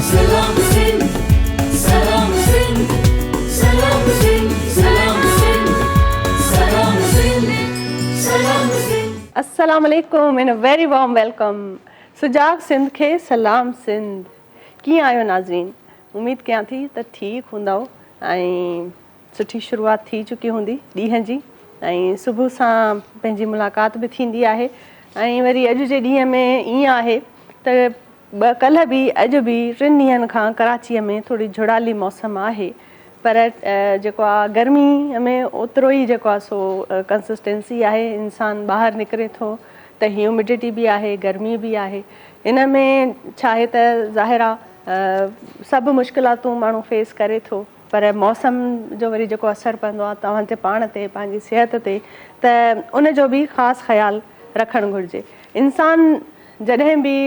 Salam Sindh, Salam Sindh, Salam Sindh, Salam Sindh, Salam Sindh, Salam Sindh. Assalamu alaikum and a very warm welcome. सुजाग Sindh खे सलाम सिंध। कीअं आहियो नाज़रीन? उमेद कयां थी त ठीकु हूंदव ऐं सुठी शुरूआत थी चुकी हूंदी ॾींहं जी ऐं सुबुह सां पंहिंजी मुलाक़ात बि थींदी आहे ऐं वरी अॼु जे ॾींहं में ईअं आहे त कल्ह बि अॼु बि 3 ॾींहंनि खां कराचीअ में थोरी झुड़ाली मौसम आहे पर जेको आहे गर्मी में ओतिरो ई जेको आहे सो कंसिस्टेंसी आहे। इंसानु ॿाहिरि निकिरे थो त ह्यूमिडिटी बि आहे, गर्मी बि आहे। इन में छा आहे त ज़ाहिर आहे सभु मुश्किलातूं माण्हू फेस करे थो पर मौसम जो वरी जेको असरु पवंदो आहे तव्हां ते पाण ते पंहिंजी सिहत ते त उन जो बि ख़ासि ख़्यालु रखणु घुरिजे। इंसानु जॾहिं बि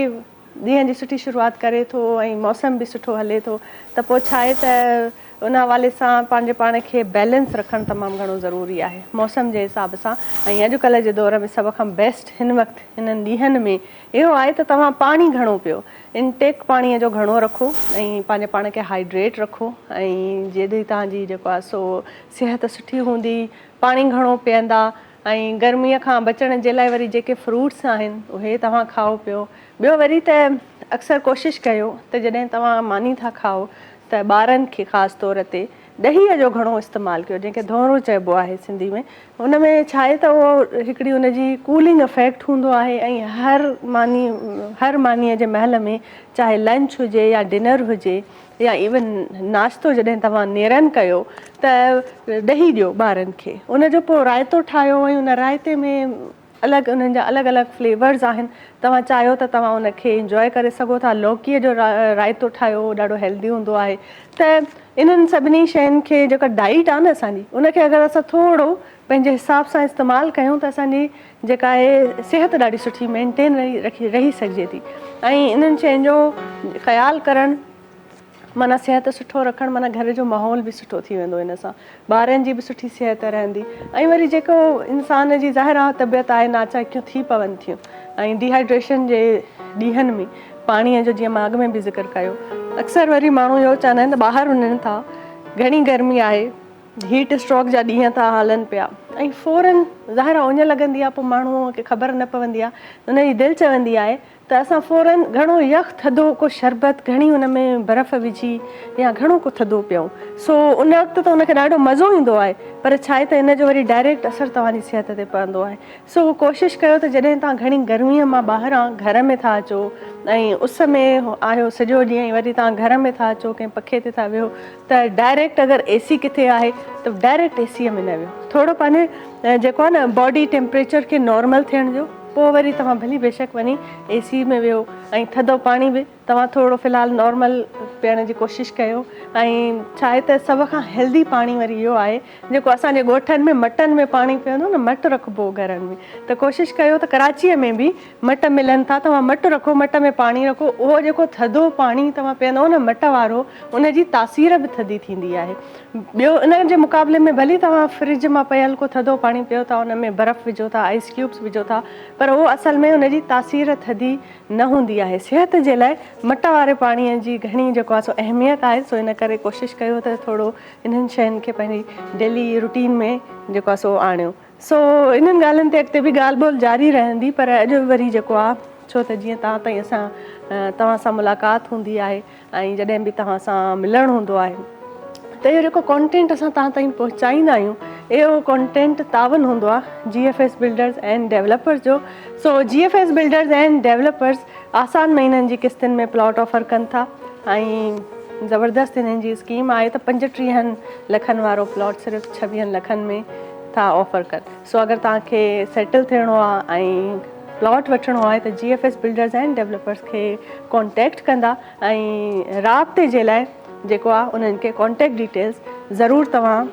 ॾींहं जी सुठी शुरूआत करे थो ऐं मौसम बि सुठो हले थो त पोइ छा आहे त उन हवाले सां पंहिंजे पाण खे बैलेंस रखणु तमामु घणो ज़रूरी आहे मौसम जे हिसाब सां। ऐं अॼुकल्ह जे दौर में सभ खां बेस्ट हिन वक़्तु हिननि ॾींहंनि में इहो आहे त तव्हां पाणी घणो पियो, इनटेक पाणीअ जो घणो रखो ऐं पंहिंजे पाण खे हाइड्रेट रखो ऐं जॾहिं तव्हांजी जेको आहे सो सिहत सुठी हूंदी, पाणी घणो पीअंदा ऐं गर्मीअ खां बचण जे लाइ वरी जेके फ्रूट्स आहिनि उहे तव्हां खाओ पियो। ॿियो वरी त अक्सर कोशिशि कयो त जॾहिं तव्हां मानी था खाओ त ॿारनि खे ख़ासि तौर ते ॾहीअ जो घणो इस्तेमालु कयो जंहिंखे धोरो चइबो आहे सिंधी में। हुन में छा आहे त उहो हिकिड़ी हुनजी कूलिंग इफेक्ट हूंदो आहे ऐं हर मानीअ जे महल में चाहे लंच हुजे या डिनर हुजे या इवन नाश्तो जॾहिं तव्हां नेरनि कयो त ॾही ॾियो ॿारनि खे। उनजो पोइ रायतो ठाहियो ऐं उन रायते में अलॻि उन्हनि जा अलॻि अलॻि फ्लेवर्स आहिनि। तव्हां चाहियो त तव्हां उनखे इंजॉय करे सघो था। लौकीअ जो रायतो ठाहियो, ॾाढो हेल्दी हूंदो आहे। त इन्हनि सभिनी शयुनि खे जेका डाइट आहे न असांजी उनखे अगरि असां थोरो पंहिंजे हिसाब सां इस्तेमालु कयूं त असांजी जेका आहे सिहत ॾाढी सुठी मेंटेन रही सघिजे थी। ऐं इन्हनि शयुनि जो ख़्यालु करणु माना सिहत सुठो रखणु माना घर जो माहौल बि सुठो थी वेंदो। इन सां ॿारनि जी बि सुठी सिहत रहंदी ऐं वरी जेको इंसान जी ज़ाहिर आहे तबियत आहे नाचाकियूं थी पवनि थियूं ऐं डिहाइड्रेशन जे ॾींहंनि में पाणीअ जो जीअं मां अॻु में बि ज़िक्र कयो अक्सर वरी माण्हू इहो चवंदा आहिनि त ॿाहिरि वञनि था, घणी गर्मी आहे, हीट स्ट्रोक जा ॾींहं था हलनि पिया ऐं फ़ौरन ज़ाहिर आहे उञ लॻंदी आहे। पोइ माण्हूअ खे ख़बर न पवंदी आहे, उनजी दिलि चवंदी आहे त असां फ़ौरन घणो यख थधो को शरबत घणी उन में बर्फ़ विझी या घणो को थधो पियूं। सो उन वक़्तु त उनखे ॾाढो मज़ो ईंदो आहे पर छा आहे त इन जो वरी डायरेक्ट असरु तव्हांजी सिहत ते पवंदो आहे। सो कोशिशि कयो त जॾहिं तव्हां घणी गर्मीअ मां ॿाहिरां घर में था अचो ऐं उस में आहियो सॼो ॾींहुं ऐं वरी तव्हां घर में था अचो कंहिं पखे ते था वियो त डायरेक्ट अगरि एसी किथे आहे त डायरेक्ट एसीअ में न वियो। थोरो पंहिंजे जेको आहे न बॉडी टेम्परेचर खे नॉर्मल थियण जो पोइ वरी तव्हां भली बेशक वञी एसी में वियो ऐं थधो पाणी बि तव्हां थोरो फ़िलहालु नॉर्मल पीअण जी कोशिशि कयो। ऐं छा आहे त सभ खां हेल्दी पाणी वरी इहो आहे जेको असांजे ॻोठनि में मटनि में पाणी पीअंदो न, मट रखिबो घरनि में त कोशिशि कयो त कराचीअ में बि मट मिलनि था, तव्हां मट रखो, मट में पाणी रखो। उहो जेको थधो पाणी तव्हां पीअंदो न मट वारो उनजी तासीर बि थधी थींदी आहे। ॿियो इन जे मुक़ाबले में भली तव्हां फ्रिज मां पियल को थधो पाणी पियो था, उन में बर्फ़ विझो था, आइस क्यूब्स विझो था पर उहो असल में उनजी तासीर थधी न हूंदी आहे। सिहत जे लाइ मट वारे पाणीअ जी घणी जेको आहे सो अहमियत आहे। सो इन करे कोशिशि कयो त थोरो इन्हनि शयुनि खे पंहिंजी डेली रूटीन में जेको आहे सो आणियो। सो इन्हनि ॻाल्हियुनि ते अॻिते बि ॻाल्हि ॿोल जारी रहंदी पर अॼु वरी जेको आहे छो त जीअं तव्हां सां मुलाक़ात हूंदी आहे ऐं जॾहिं बि तव्हां सां मिलणु हूंदो आहे त इहो जेको कॉन्टेंट असां तव्हां ताईं पहुचाईंदा आहियूं इहो कॉन्टेंट तावन हूंदो आहे GFS बिल्डर्स एंड डेवलपर्स जो। सो GFS बिल्डर्स एंड डेवलपर्स आसान महीननि जी किस्तुनि में प्लॉट ऑफर कनि था ऐं ज़बरदस्त हिननि जी स्कीम आहे त 35 लखनि वारो प्लॉट सिर्फ़ु 26 लखनि में था ऑफर कनि। सो अगरि तव्हांखे सेटल थियणो आहे ऐं प्लॉट वठिणो आहे त GFS बिल्डर्स एंड डेवलपर्स खे कॉन्टेक्ट कंदा ऐं राब्ते जे लाइ जेको आहे उन्हनि खे कॉन्टेक्ट डिटेल्स ज़रूरु तव्हां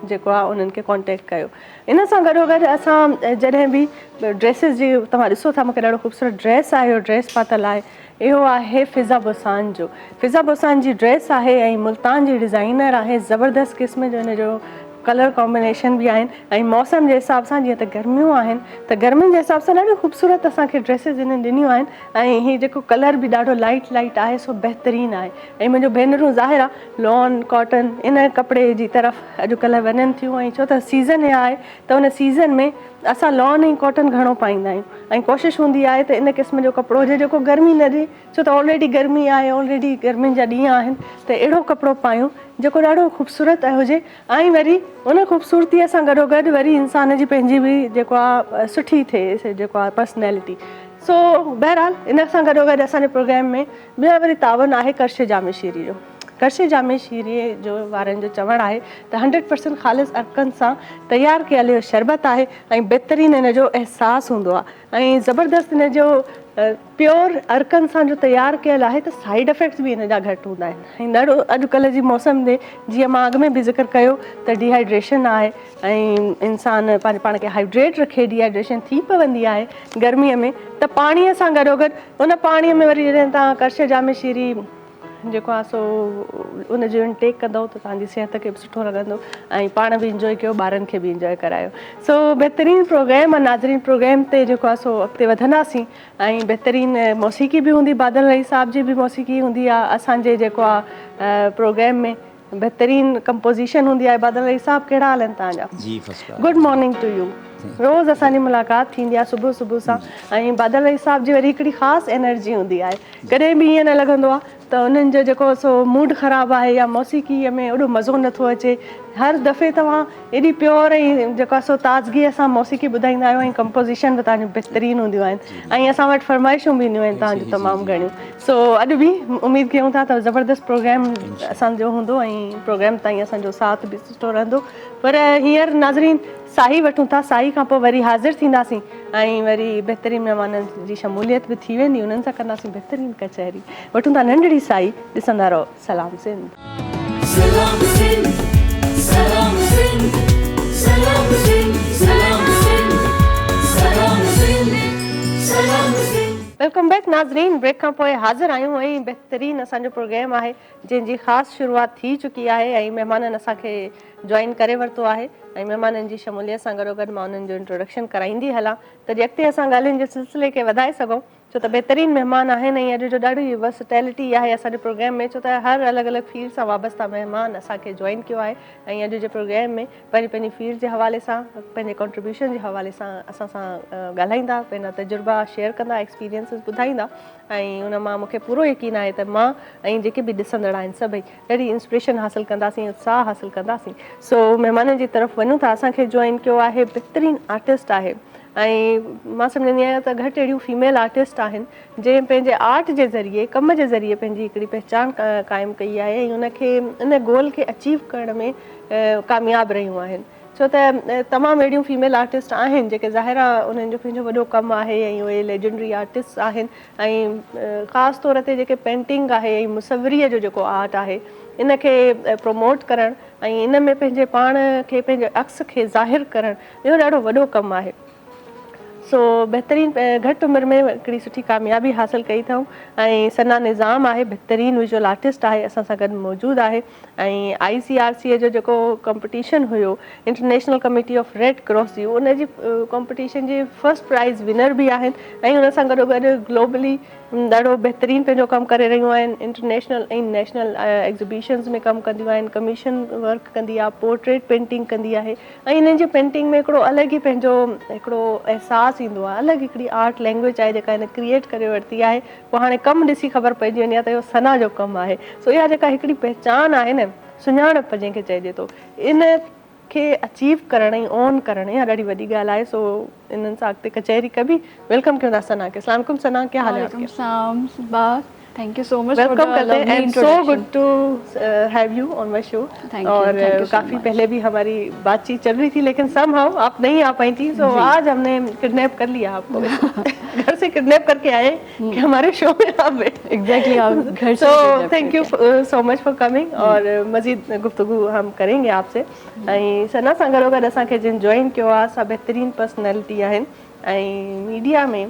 जेको आहे उन्हनि खे कॉन्टेक्ट कयो। इन सां गॾोगॾु असां जॾहिं बि ड्रेसिस जी तव्हां ॾिसो था मूंखे ॾाढो ख़ूबसूरत ड्रेस आहे, इहो ड्रेस पातल आहे, इहो आहे फिज़ा बोसान जो। फिज़ा बोसान जी ड्रेस आहे ऐं मुल्तान जी डिज़ाइनर आहे, ज़बरदस्त क़िस्म जो हिन जो कलर कॉम्बिनेशन बि आहिनि ऐं मौसम जे हिसाब सां जीअं त गर्मियूं आहिनि त गर्मियुनि जे हिसाब सां ॾाढो ख़ूबसूरत असांखे ड्रेसिस इन्हनि ॾिनियूं आहिनि ऐं हीअ जेको कलर बि ॾाढो लाइट आहे सो बहितरीनु आहे ऐं मुंहिंजो भेनरूं ज़ाहिर आहे लॉन कॉटन इन कपिड़े जी तरफ़ अॼुकल्ह वञनि थियूं ऐं छो त सीज़न आहे त उन सीज़न में असां लॉन ऐं कॉटन घणो पाईंदा आहियूं ऐं कोशिशि हूंदी आहे त इन क़िस्म जो कपिड़ो हुजे जेको गर्मी न ॾिए छो त ऑलरेडी गर्मी आहे ऑलरेडी गर्मियुनि जा ॾींहं आहिनि त अहिड़ो कपिड़ो पायूं जेको ॾाढो ख़ूबसूरत हुजे ऐं वरी उन ख़ूबसूरतीअ सां गॾोगॾु वरी इंसान जी पंहिंजी बि जेको आहे सुठी थिए जेको आहे पर्सनैलिटी सो बहरहाल इन सां गॾोगॾु असांजे प्रोग्राम में ॿियो वरी तावन आहे कर्श जामे शीरी जो कर्श जामे शीरी जो वारनि जो चवणु आहे त 100% ख़ालिस अर्कनि सां तयारु कयल इहो शरबत आहे ऐं बहितरीनु इन जो अहसासु हूंदो आहे ऐं ज़बरदस्त इन जो प्योर अर्कनि सां जो तयारु कयल आहे त साइड इफेक्ट्स बि इन जा घटि हूंदा आहिनि ऐं ॾाढो अॼुकल्ह जी मौसम में जीअं मां अॻु में बि ज़िक्र कयो त डिहाइड्रेशन आहे ऐं इंसानु पंहिंजे पाण खे हाइड्रेट रखे डिहाइड्रेशन थी पवंदी आहे गर्मीअ में त पाणीअ सां गॾोगॾु उन पाणीअ में वरी जॾहिं तव्हां कर्श जामे शीरी जेको आहे सो उन जो इंटेक कंदव त तव्हांजी सिहत खे बि सुठो लॻंदो ऐं पाण बि इंजॉय कयो ॿारनि खे बि इंजॉय करायो सो बहितरीनु प्रोग्राम आहे नाज़रीन प्रोग्राम ते जेको आहे सो अॻिते वधंदासीं ऐं बहितरीनु मौसीक़ी बि हूंदी बादल रही साहिब जी बि मौसीक़ी हूंदी आहे असांजे जेको आहे प्रोग्राम में बहितरीनु कंपोज़िशन हूंदी आहे बादल रही साहिब कहिड़ा हाल आहिनि तव्हांजा जी first class good morning to you रोज़ असांजी मुलाक़ात थींदी आहे सुबुह सां ऐं बादल रही साहिब जी वरी हिकिड़ी ख़ासि एनर्जी हूंदी आहे कॾहिं बि ईअं न लॻंदो आहे त उन्हनि जो जेको सो मूड ख़राबु आहे या मौसीक़ीअ में एॾो मज़ो नथो अचे हर दफ़े तव्हां एॾी प्योर ऐं जेको आहे सो ताज़गीअ सां मौसीक़ी ॿुधाईंदा आहियो ऐं कंपोज़िशन बि तव्हांजूं बहितरीनु हूंदियूं आहिनि ऐं असां वटि फरमाइशूं बि ईंदियूं आहिनि तव्हांजूं तमामु घणियूं सो अॼु बि उमेदु कयूं था त ज़बरदस्त प्रोग्राम असांजो हूंदो ऐं प्रोग्राम ताईं असांजो साथ बि सुठो रहंदो पर हींअर नाज़रीन साही वठूं था साही खां पोइ वरी हाज़िर थींदासीं ऐं वरी बहितरीनु महिमाननि जी शमूलियत बि थी वेंदी उन्हनि सां कंदासीं बहितरीनु कचहरी वठूं था नंढड़ी साही ॾिसंदा रहो सलाम Sindh Salam Sindh, Salam Sindh, Salam Sindh, Salam Sindh, Salam Sindh, Salam Sindh. Welcome back नाज़रीन ब्रेक खां पोइ हाज़िर आहियूं ऐं बहितरीनु असांजो प्रोग्राम आहे जंहिंजी ख़ासि शुरूआति थी चुकी आहे ऐं महिमाननि असांखे जॉइन करे वरितो आहे ऐं महिमाननि जी शमूलियत सां गॾोगॾु मां उन्हनि जो इंट्रोडक्शन कराईंदी हलां त अॻिते असां ॻाल्हियुनि जे सिलसिले खे वधाए सघूं छो त बहितरीनु महिमान आहिनि ऐं अॼु जो ॾाढी वर्सटैलिटी आहे असांजे प्रोग्राम में छो त हर अलॻि अलॻि फील्ड सां वाबस्ता महिमान असांखे जॉइन कयो आहे ऐं अॼु जे प्रोग्राम में पंहिंजी फील्ड जे हवाले सां पंहिंजे कॉन्ट्रीब्यूशन जे हवाले सां असां सां ॻाल्हाईंदा पंहिंजा तजुर्बा शेयर कंदा एक्सपीरियंसिस ॿुधाईंदा ऐं उन मां मूंखे पूरो यकीन आहे त मां ऐं जेके बि ॾिसंदड़ आहिनि सभई ॾाढी इंस्पिरेशन हासिलु कंदासीं उत्साह हासिलु कंदासीं सो महिमाननि जी तरफ़ वञूं था असांखे जॉइन कयो आहे बहितरीनु आर्टिस्ट आहे ऐं मां सम्झंदी आहियां त घटि अहिड़ियूं फीमेल आर्टिस्ट आहिनि जंहिं पंहिंजे आर्ट जे ज़रिए कम जे ज़रिए पंहिंजी हिकिड़ी पहचान क़ाइमु कई आहे ऐं उनखे इन गोल खे अचीव करण में कामयाबु रहियूं आहिनि छो त तमामु अहिड़ियूं फीमेल आर्टिस्ट आहिनि जेके ज़ाहिर आहे उन्हनि जो पंहिंजो वॾो कमु आहे ऐं उहे लेजेंडरी आर्टिस्ट आहिनि ऐं ख़ासि तौर ते जेके पेंटिंग आहे ऐं मुसवरीअ जो जेको आर्ट आहे इनखे प्रमोट करणु ऐं इन में पंहिंजे पाण खे पंहिंजे अक्स खे ज़ाहिरु करणु इहो ॾाढो वॾो कमु आहे सो बहितरीनु घटि उमिरि में हिकिड़ी सुठी कामयाबी हासिलु कई अथऊं ऐं सना निज़ाम आहे बहितरीनु विजुअल आर्टिस्ट आहे असां सां गॾु मौजूदु आहे ऐं ICRC जो जेको कॉम्पिटिशन हुयो international committee of red cross जी उनजी कॉम्पिटिशन जी फर्स्ट प्राइज़ विनर बि आहिनि ऐं उन सां गॾोगॾु ग्लोबली ॾाढो बहितरीनु पंहिंजो कमु करे रहियूं आहिनि इंटरनेशनल ऐं नेशनल एग्ज़िबिशन्स में कमु कंदियूं आहिनि कमीशन वर्क कंदी आहे पोर्ट्रेट पेंटिंग कंदी आहे ऐं इन्हनि जी पेंटिंग में हिकिड़ो अलॻि ई पंहिंजो हिकिड़ो अहसासु ईंदो आहे अलॻि हिकिड़ी आर्ट लैंग्वेज आहे जेका हिन क्रिएट करे वरिती आहे पोइ हाणे कमु ॾिसी ख़बर पइजी वञे त इहो सना जो कमु आहे सो इहा जेका हिकिड़ी पहचान आहे न सुञाणप जंहिंखे चइजे थो इन खे अचीव करण ऐं ऑन करण इहा ॾाढी वॾी ॻाल्हि आहे सो इन्हनि सां अॻिते कचहरी कबी वेलकम कयूं था सना खे अस्सलाम वालेकुम सना क्या हाल है आपके thank you so much welcome करते हैं and so good to have you on my show और काफ़ी पहले भी हमारी बातचीत चल रही थी लेकिन समहाउ आप नहीं आ पाई थी सो आज हमने किडनैप कर लिया आपको घर से किडनैप करके आए कि हमारे शो में आप बैठे एग्जैक्टली आप घर so thank you so much for coming और मज़ीद गुफ्तगू हम करेंगे आपसे ऐं सना सां गॾोगॾु असांखे जिन जॉइन कयो आहे असां बहितरीनु पर्सनैलिटी आहिनि ऐं मीडिया में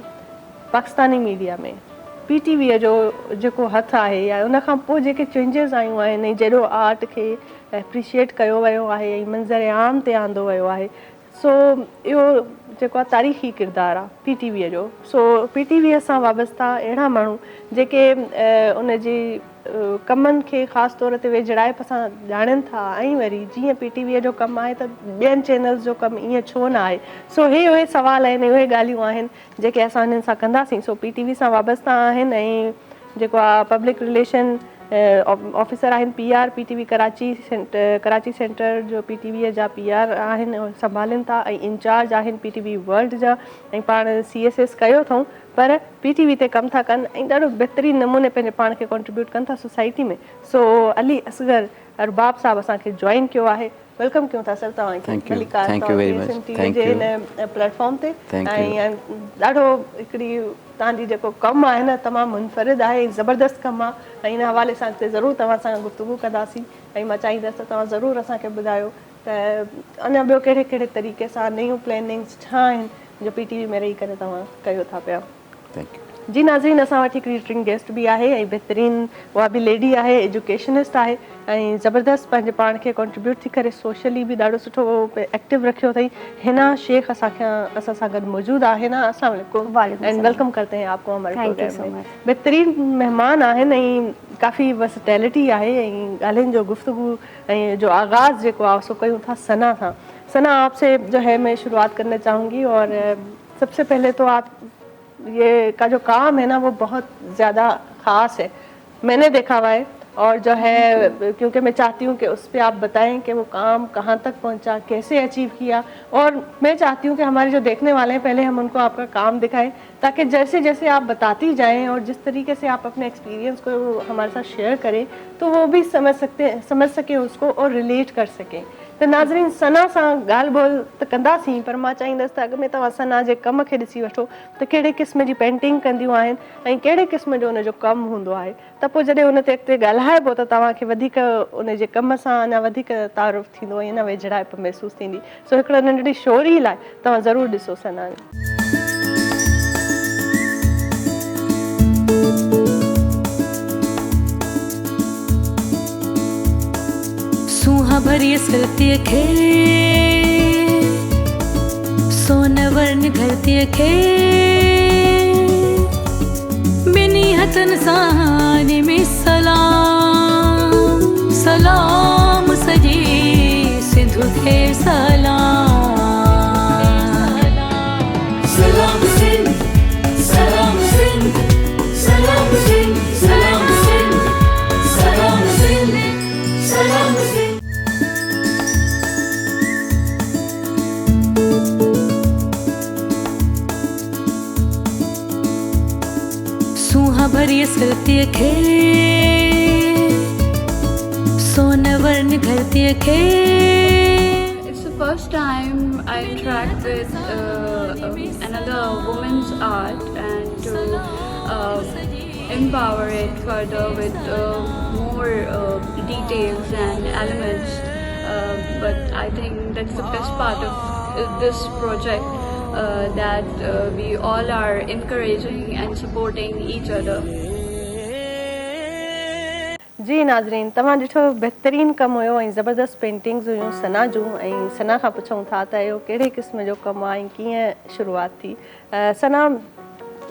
पाकिस्तानी मीडिया में PTV जो जेको हथु आहे या उन खां पोइ जेके चेंजिस आयूं आहिनि ऐं जहिड़ो आर्ट खे एप्रिशिएट कयो वियो आहे ऐं मंज़र आम ते आंदो वियो आहे सो इहो जेको आहे तारीख़ी किरदारु आहे PTV जो। सो PTV सां वाबस्ता अहिड़ा माण्हू जेके उनजी कमनि खे ख़ासि तौर ते वेझड़ाइप सां ॼाणनि था ऐं वरी जीअं PTV जो कमु आहे त ॿियनि चैनल्स जो कमु ईअं छो न आहे। सो उहे सवाल आहिनि उहे ॻाल्हियूं आहिनि जेके असां हिननि सां कंदासीं। सो PTV सां वाबस्ता आहिनि ऐं जेको आहे पब्लिक रिलेशन ऑफिसर आहिनि PR PTV कराची सेंटर जो PTV जा PR आहिनि संभालनि था ऐं इंचार्ज आहिनि PTV वर्ल्ड जा ऐं पाण CSS कयो अथऊं पर PTV ते कमु था कनि ऐं ॾाढो बहितरीनु नमूने पंहिंजे पाण खे कॉन्ट्रीब्यूट कनि था सोसाइटी में। सो अली असगर अरबाब साहब असांखे जॉइन कयो आहे। वेलकम कयूं था सर तव्हांखे हिन प्लेटफॉर्म ते ऐं ॾाढो हिकिड़ी तव्हांजी जेको कमु आहे न तमामु मुनफ़रिद आहे ऐं ज़बरदस्त कमु आहे ऐं हिन हवाले सां अॻिते ज़रूरु तव्हां सां गुफ़्तगू कंदासीं ऐं मां चाहींदसि त तव्हां ज़रूरु असांखे ॿुधायो त अञा ॿियो कहिड़े कहिड़े तरीक़े सां नयूं प्लैनिंग्स छा आहिनि जो PTV में रही करे तव्हां कयो था पिया। जी नाज़रीन असां वटि हिकिड़ी रिटर्न गेस्ट बि आहे ऐं बहितरीनु उहा बि लेडी आहे एजुकेशनिस्ट आहे ऐं ज़बरदस्त पंहिंजे पाण खे कॉन्ट्रीब्यूट थी करे सोशली बि ॾाढो सुठो एक्टिव रखियो अथई। हिना शेख असां सां गॾु मौजूदु आहे। हिना अस्सलाम वालेकुम एंड वेलकम करते हैं आपको हमारे प्रोग्राम में। बहितरीनु महिमान आहिनि ऐं काफ़ी वर्सेटैलिटी आहे ऐं ॻाल्हियुनि जो गुफ्तगू ऐं जो आगाज़ जेको आहे सो कयूं था सना सां। सना आपसे जो है मैं शुरुआत करना चाहूँगी और सबसे पहले तो आप ये का जो काम है ना वो बहुत ज़्यादा ख़ास है, मैंने देखा हुआ है और जो है क्योंकि मैं चाहती हूँ कि उस पर आप बताएं कि वो काम कहाँ तक पहुँचा, कैसे अचीव किया और मैं चाहती हूँ कि हमारे जो देखने वाले हैं पहले हम उनको आपका काम दिखाएं ताकि जैसे जैसे आप बताती जाएं और जिस तरीके से आप अपने एक्सपीरियंस को हमारे साथ शेयर करें तो वो भी समझ सकें उसको और रिलेट कर सकें। तो नाज़रीन सना सां ॻाल्हि ॿोल त कंदासीं पर मां चाहींदसि त अॻ में तव्हां सना जे कम खे ॾिसी वठो त कहिड़े क़िस्म जी पेंटिंग कंदियूं आहिनि ऐं कहिड़े क़िस्म जो उनजो कमु हूंदो आहे त पोइ जॾहिं उन ते अॻिते ॻाल्हाइबो त तव्हांखे वधीक उनजे कम सां अञा वधीक तारुफ़ थींदो ऐं अञा वेझड़ाइप महसूसु थींदी। सो हिकिड़ो नंढड़ी शोरी लाइ तव्हां ज़रूरु ॾिसो सना। सूहा भरी सलतीअ खे सोन वर्ण घरतीअ खे ॿिन्ही हथनि सां में सलाम सलाम सॼी सिंध खे सलाम सलाम सिंध सलाम सिंध सलाम सिंध सलाम सिंध सलाम सिंध सलाम सिंध। सूहा भरी सलतीअ खे सोन वर्ण घरतीअ खे। It's the first time I interact with another woman's art and to empower it further with more details and elements. But I think that's the best part of this project, that we all are encouraging and supporting each other. जी नाज़रीन तव्हां ॾिठो बहितरीनु कमु हुयो ऐं ज़बरदस्त paintings हुयूं सना जूं ऐं सना खां पुछूं था त इहो कहिड़े क़िस्म जो कमु आहे ऐं कीअं शुरूआति थी। सना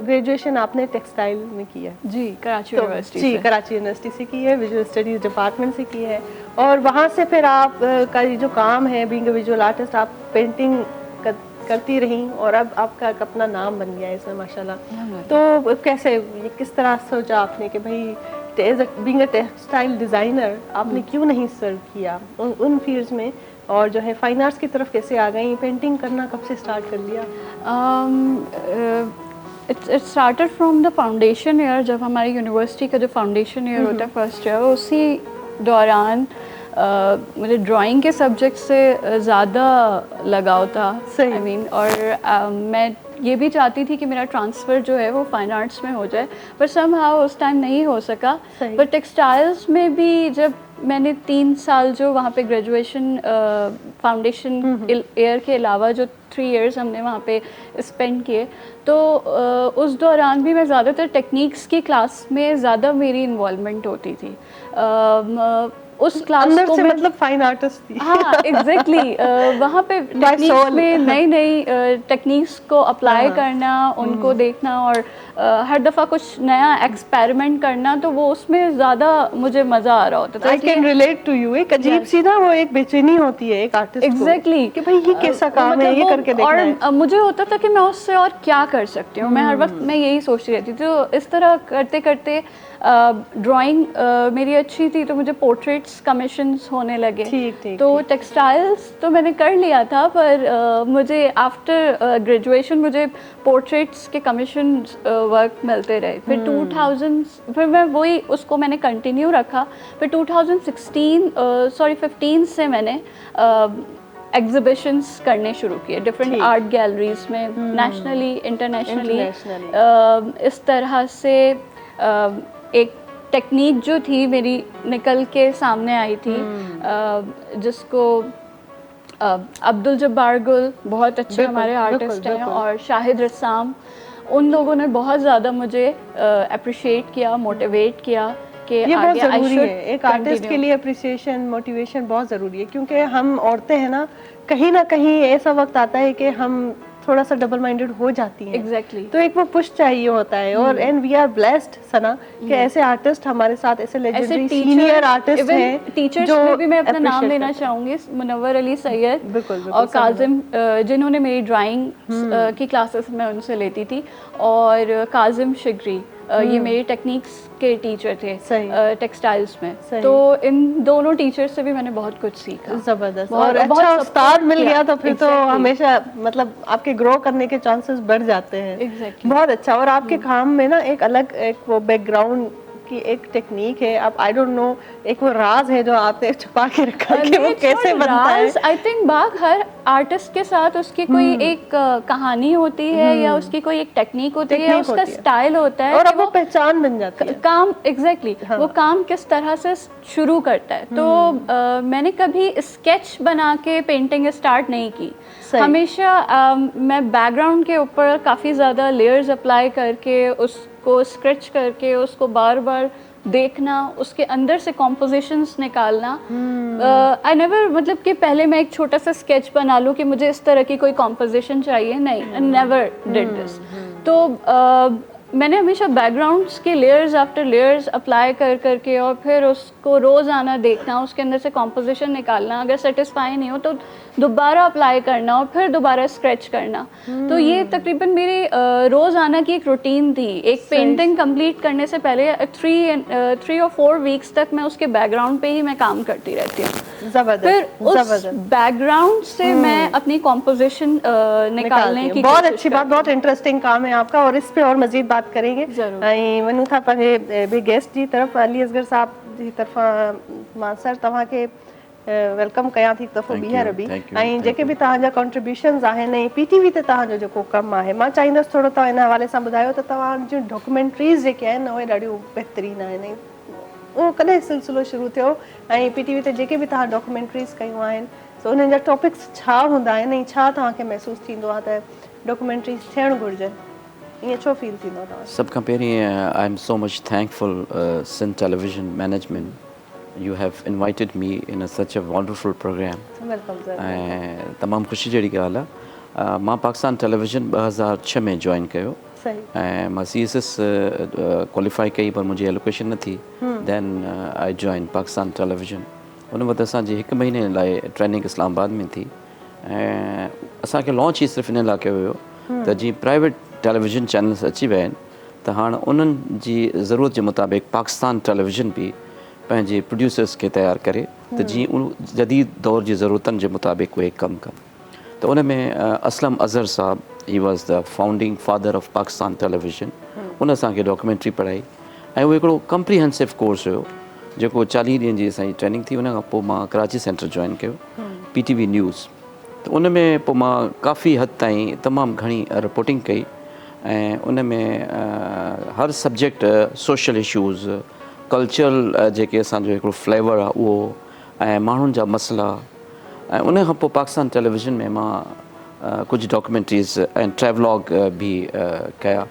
ग्रेजुएशन आपने टेक्सटाइल में की है? जी कराची यूनिवर्सिटी जी कराची यूनिवर्सिटी से की है, विजुअल स्टडीज़ डिपार्टमेंट से की है और वहाँ से फिर आप का जो काम है बीइंग अ विजुअल आर्टिस्ट आप पेंटिंग करती रहीं और अब आपका एक अपना नाम बन गया है इसमें माशाल्लाह। तो कैसे ये किस तरह सोचा आपने कि भाई बीइंग अ टेक्सटाइल डिज़ाइनर आपने क्यों नहीं सर्व किया उन फील्ड्स में और जो है फाइन आर्ट्स की तरफ कैसे आ गई, पेंटिंग करना कब से स्टार्ट कर लिया? It started from the foundation year, जब हमारी यूनिवर्सिटी का जो फाउंडेशन ईयर होता है फर्स्ट ईयर उसी दौरान मुझे ड्राइंग के सब्जेक्ट से ज़्यादा लगाव था। सही। I mean, और मैं ये भी चाहती थी कि मेरा ट्रांसफ़र जो है वो फाइन आर्ट्स में हो जाए पर समहाउ उस टाइम नहीं हो सका। पर टेक्सटाइल्स में भी जब मैंने 3 साल जो वहाँ पे ग्रेजुएशन फाउंडेशन ईयर के अलावा जो 3 इयर्स हमने वहाँ पे स्पेंड किए। तो उस दौरान भी मैं ज़्यादातर टेक्निक्स की क्लास में ज़्यादा मेरी इन्वॉल्वमेंट होती थी। उस क्लास अंदर को से मैं मतलब फाइन आर्टिस्ट थी। हाँ एग्जैक्टली वहाँ पे टेक्निक्स में नई नई टेक्निक्स को अप्लाई करना, उनको देखना और हर दफ़ा कुछ नया एक्सपेरिमेंट करना, तो वो उसमें ज़्यादा मुझे मज़ा आ रहा होता था। I can relate to you. एक अजीब सी ना वो एक बेचैनी होती है एक आर्टिस्ट एग्जैक्टली कि भाई ये कैसा काम है, ये करके देखना है। और मुझे होता था कि मैं उससे और क्या कर सकती हूँ, मैं हर वक्त मैं यही सोचती रहती थी। तो इस तरह करते करते ड्राइंग मेरी अच्छी थी, तो मुझे पोर्ट्रेट्स कमीशंस होने लगे। ठीक, तो टेक्सटाइल्स तो मैंने कर लिया था, पर मुझे आफ्टर ग्रेजुएशन मुझे पोर्ट्रेट्स के कमीशन वर्क मिलते रहे। फिर 2000 फिर मैं वही उसको मैंने कंटिन्यू रखा। फिर 15 से मैंने एग्जिबिशंस करने शुरू किए डिफरेंट आर्ट गैलरीज में, नेशनली इंटरनेशनली। इस तरह से एक टेक्निक जो थी मेरी निकल के सामने आई थी, जिसको अब्दुल जब्बार गुल बहुत अच्छे हमारे आर्टिस्ट हैं, और शाहिद रस्साम, उन लोगों ने बहुत ज़्यादा मुझे अप्रिशिएट किया, मोटिवेट किया कि ये बहुत आगे ज़रूरी है। एक आर्टिस्ट के लिए अप्रिसिएशन, मोटिवेशन बहुत ज़रूरी है, क्योंकि हम औरतें हैं ना, कहीं ना कहीं ऐसा वक्त आता है कि हम थोड़ा सा डबल माइंडेड हो जाती हैं। एग्जैक्टली तो एक वो पुश चाहिए होता है। और एंड वी आर ब्लेस्ड सना कि ऐसे आर्टिस्ट हमारे साथ, ऐसे लेजेंडरी सीनियर आर्टिस्ट हैं। टीचर्स में भी मैं अपना नाम लेना चाहूँगी, मुनव्वर अली सैयद बिल्कुल, और काजिम, जिन्होंने मेरी ड्राइंग की क्लासेस मैं उनसे लेती थी, और काजिम शिगरी, ये मेरे टेक्निक्स के टीचर थे टेक्सटाइल्स में। तो इन दोनों टीचर से भी मैंने बहुत कुछ सीखा। जबरदस्त। और अच्छा उस्ताद मिल गया तो फिर तो हमेशा मतलब आपके ग्रो करने के चांसेस बढ़ जाते हैं। बहुत अच्छा। और आपके काम में ना एक अलग एक वो बैकग्राउंड की एक टेक्निक है। अब आई डोंट नो, एक वो राज है जो आपने छुपा के रखा है कि वो कैसे बनता है। आई थिंक बाग हर आर्टिस्ट के साथ उसकी कोई एक कहानी होती है, या उसकी कोई एक टेक्निक होती है, उसका स्टाइल होता है, और अब वो पहचान बन जाती है। काम एग्जैक्टली वो काम किस तरह से शुरू करता है। तो मैंने कभी स्केच बना के पेंटिंग स्टार्ट नहीं की। हमेशा मैं बैकग्राउंड के ऊपर काफ़ी ज़्यादा लेयर्स अप्लाई करके, उसको स्केच करके, उसको बार बार देखना, उसके अंदर से कॉम्पोजिशंस निकालना। आई नेवर, मतलब कि पहले मैं एक छोटा सा स्केच बना लूँ कि मुझे इस तरह की कोई कॉम्पोजिशन चाहिए, नहीं, आई नेवर डिड दिस। तो मैंने हमेशा बैकग्राउंड्स के लेयर्स आफ्टर लेयर्स अप्लाई कर करके, और फिर उसको रोज़ाना देखना, उसके अंदर से कॉम्पोजिशन निकालना, अगर सेटिस्फाई नहीं हो तो दोबारा अप्लाई करना, और फिर दोबारा स्क्रैच करना। तो ये तकरीबन मेरी रोज़ाना की एक रूटीन थी। एक पेंटिंग कंप्लीट करने से पहले 3 और 4 वीक्स तक मैं उसके बैकग्राउंड पे ही मैं काम करती रहती हूँ। फिर उस बैकग्राउंड से मैं अपनी कॉम्पोजिशन निकालने की बहुत अच्छी बात, बहुत इंटरेस्टिंग काम है आपका, और इस पे और मजीद बात करेंगे। मनु था पे गेस्ट जी तरफ अली असगर साहब जी तरफ मां सर तव्हां के वेलकम कयां थी दफ़ो ॿीहर बि। ऐं जेके बि तव्हांजा कॉन्ट्रीब्यूशन्स आहिनि, पीटीवी ते तव्हांजो जेको कमु आहे, मां चाहींदसि थोरो तव्हां इन हवाले सां ॿुधायो त तव्हां जूं डॉक्यूमेंट्रीज़ जेके आहिनि उहे ॾाढियूं बहितरीनु आहिनि। उहो कॾहिं सिलसिलो शुरू थियो, ऐं पीटीवी ते जेके बि तव्हां डॉक्यूमेंट्रीज़ कयूं आहिनि, सो उन्हनि जा टॉपिक्स छा हूंदा आहिनि, ऐं छा तव्हांखे महसूसु थींदो आहे त डॉक्यूमेंट्रीज़ थियणु घुरिजनि, ईअं छो फील थींदो आहे तव्हांखे? सभ खां पहिरीं I am so much thankful Sindh television management, you have invited me in such a wonderful program. ऐं तमामु ख़ुशी जहिड़ी ॻाल्हि आहे। मां पाकिस्तान टेलीविजन 2006 में जॉइन कयो, ऐं मां CSS क्वालिफाई कई, पर मुंहिंजी एलोकेशन न थी। Then I join Pakistan television. उन वक़्तु असांजी 1 महीने लाइ ट्रेनिंग इस्लामाबाद में थी, ऐं असांखे लॉन्च ई सिर्फ़ु इन लाइ कयो हुयो त जीअं प्राइवेट टेलीविजन चैनल्स अची विया आहिनि, त हाणे उन्हनि जी ज़रूरत जे मुताबिक़ पाकिस्तान टेलीविजन बि पंहिंजे प्रोड्यूसर्स खे तयारु करे त जीअं उन जदीद दौर जी ज़रूरतनि जे मुताबिक़ उहे कमु कनि। त उन में असलम अज़हर साहब, he was the founding father of Pakistan television, उन असांखे डॉक्यूमेंट्री पढ़ाई, ऐं उहो हिकिड़ो कंप्रीहेंसिव कोर्स हुयो जेको 40 ॾींहंनि जी असांजी ट्रेनिंग थी। उन खां पोइ मां कराची सेंटर जॉइन कयो, PTV न्यूज़। त उन में पोइ मां काफ़ी हद ताईं तमामु घणी रिपोर्टिंग कई, ऐं उन में हर सब्जेक्ट, सोशल इशूज़, कल्चरल जेके असांजो हिकिड़ो फ्लेवर आहे उहो, ऐं माण्हुनि जा मसइला। ऐं उन खां पोइ पाकिस्तान टेलीविजन में मां कुछ डॉक्यूमेंट्रीज़ ऐं ट्रैवलॉग भी कया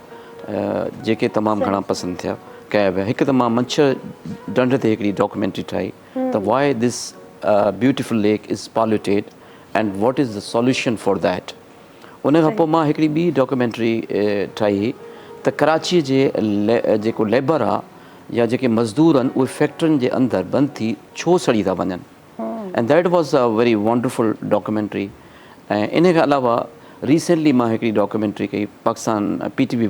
जेके तमामु घणा पसंदि थिया कया विया। हिकु त मां मच्छर ढंढ ते हिकिड़ी डॉक्यूमेंट्री ठाही त why this beautiful lake is polluted and what is the solution for that. उन खां पोइ मां हिकिड़ी ॿी डॉक्यूमेंट्री ठाही हुई त कराचीअ जे जेको लेबर आहे या जेके मज़दूर आहिनि उहे फैक्ट्रियुनि जे अंदरि बंदि थी छो सड़ी था वञनि and that was a very wonderful documentary. ऐं इन खां अलावा रिसेंटली मां हिकिड़ी डॉक्यूमेंट्री कई पाकिस्तान PTV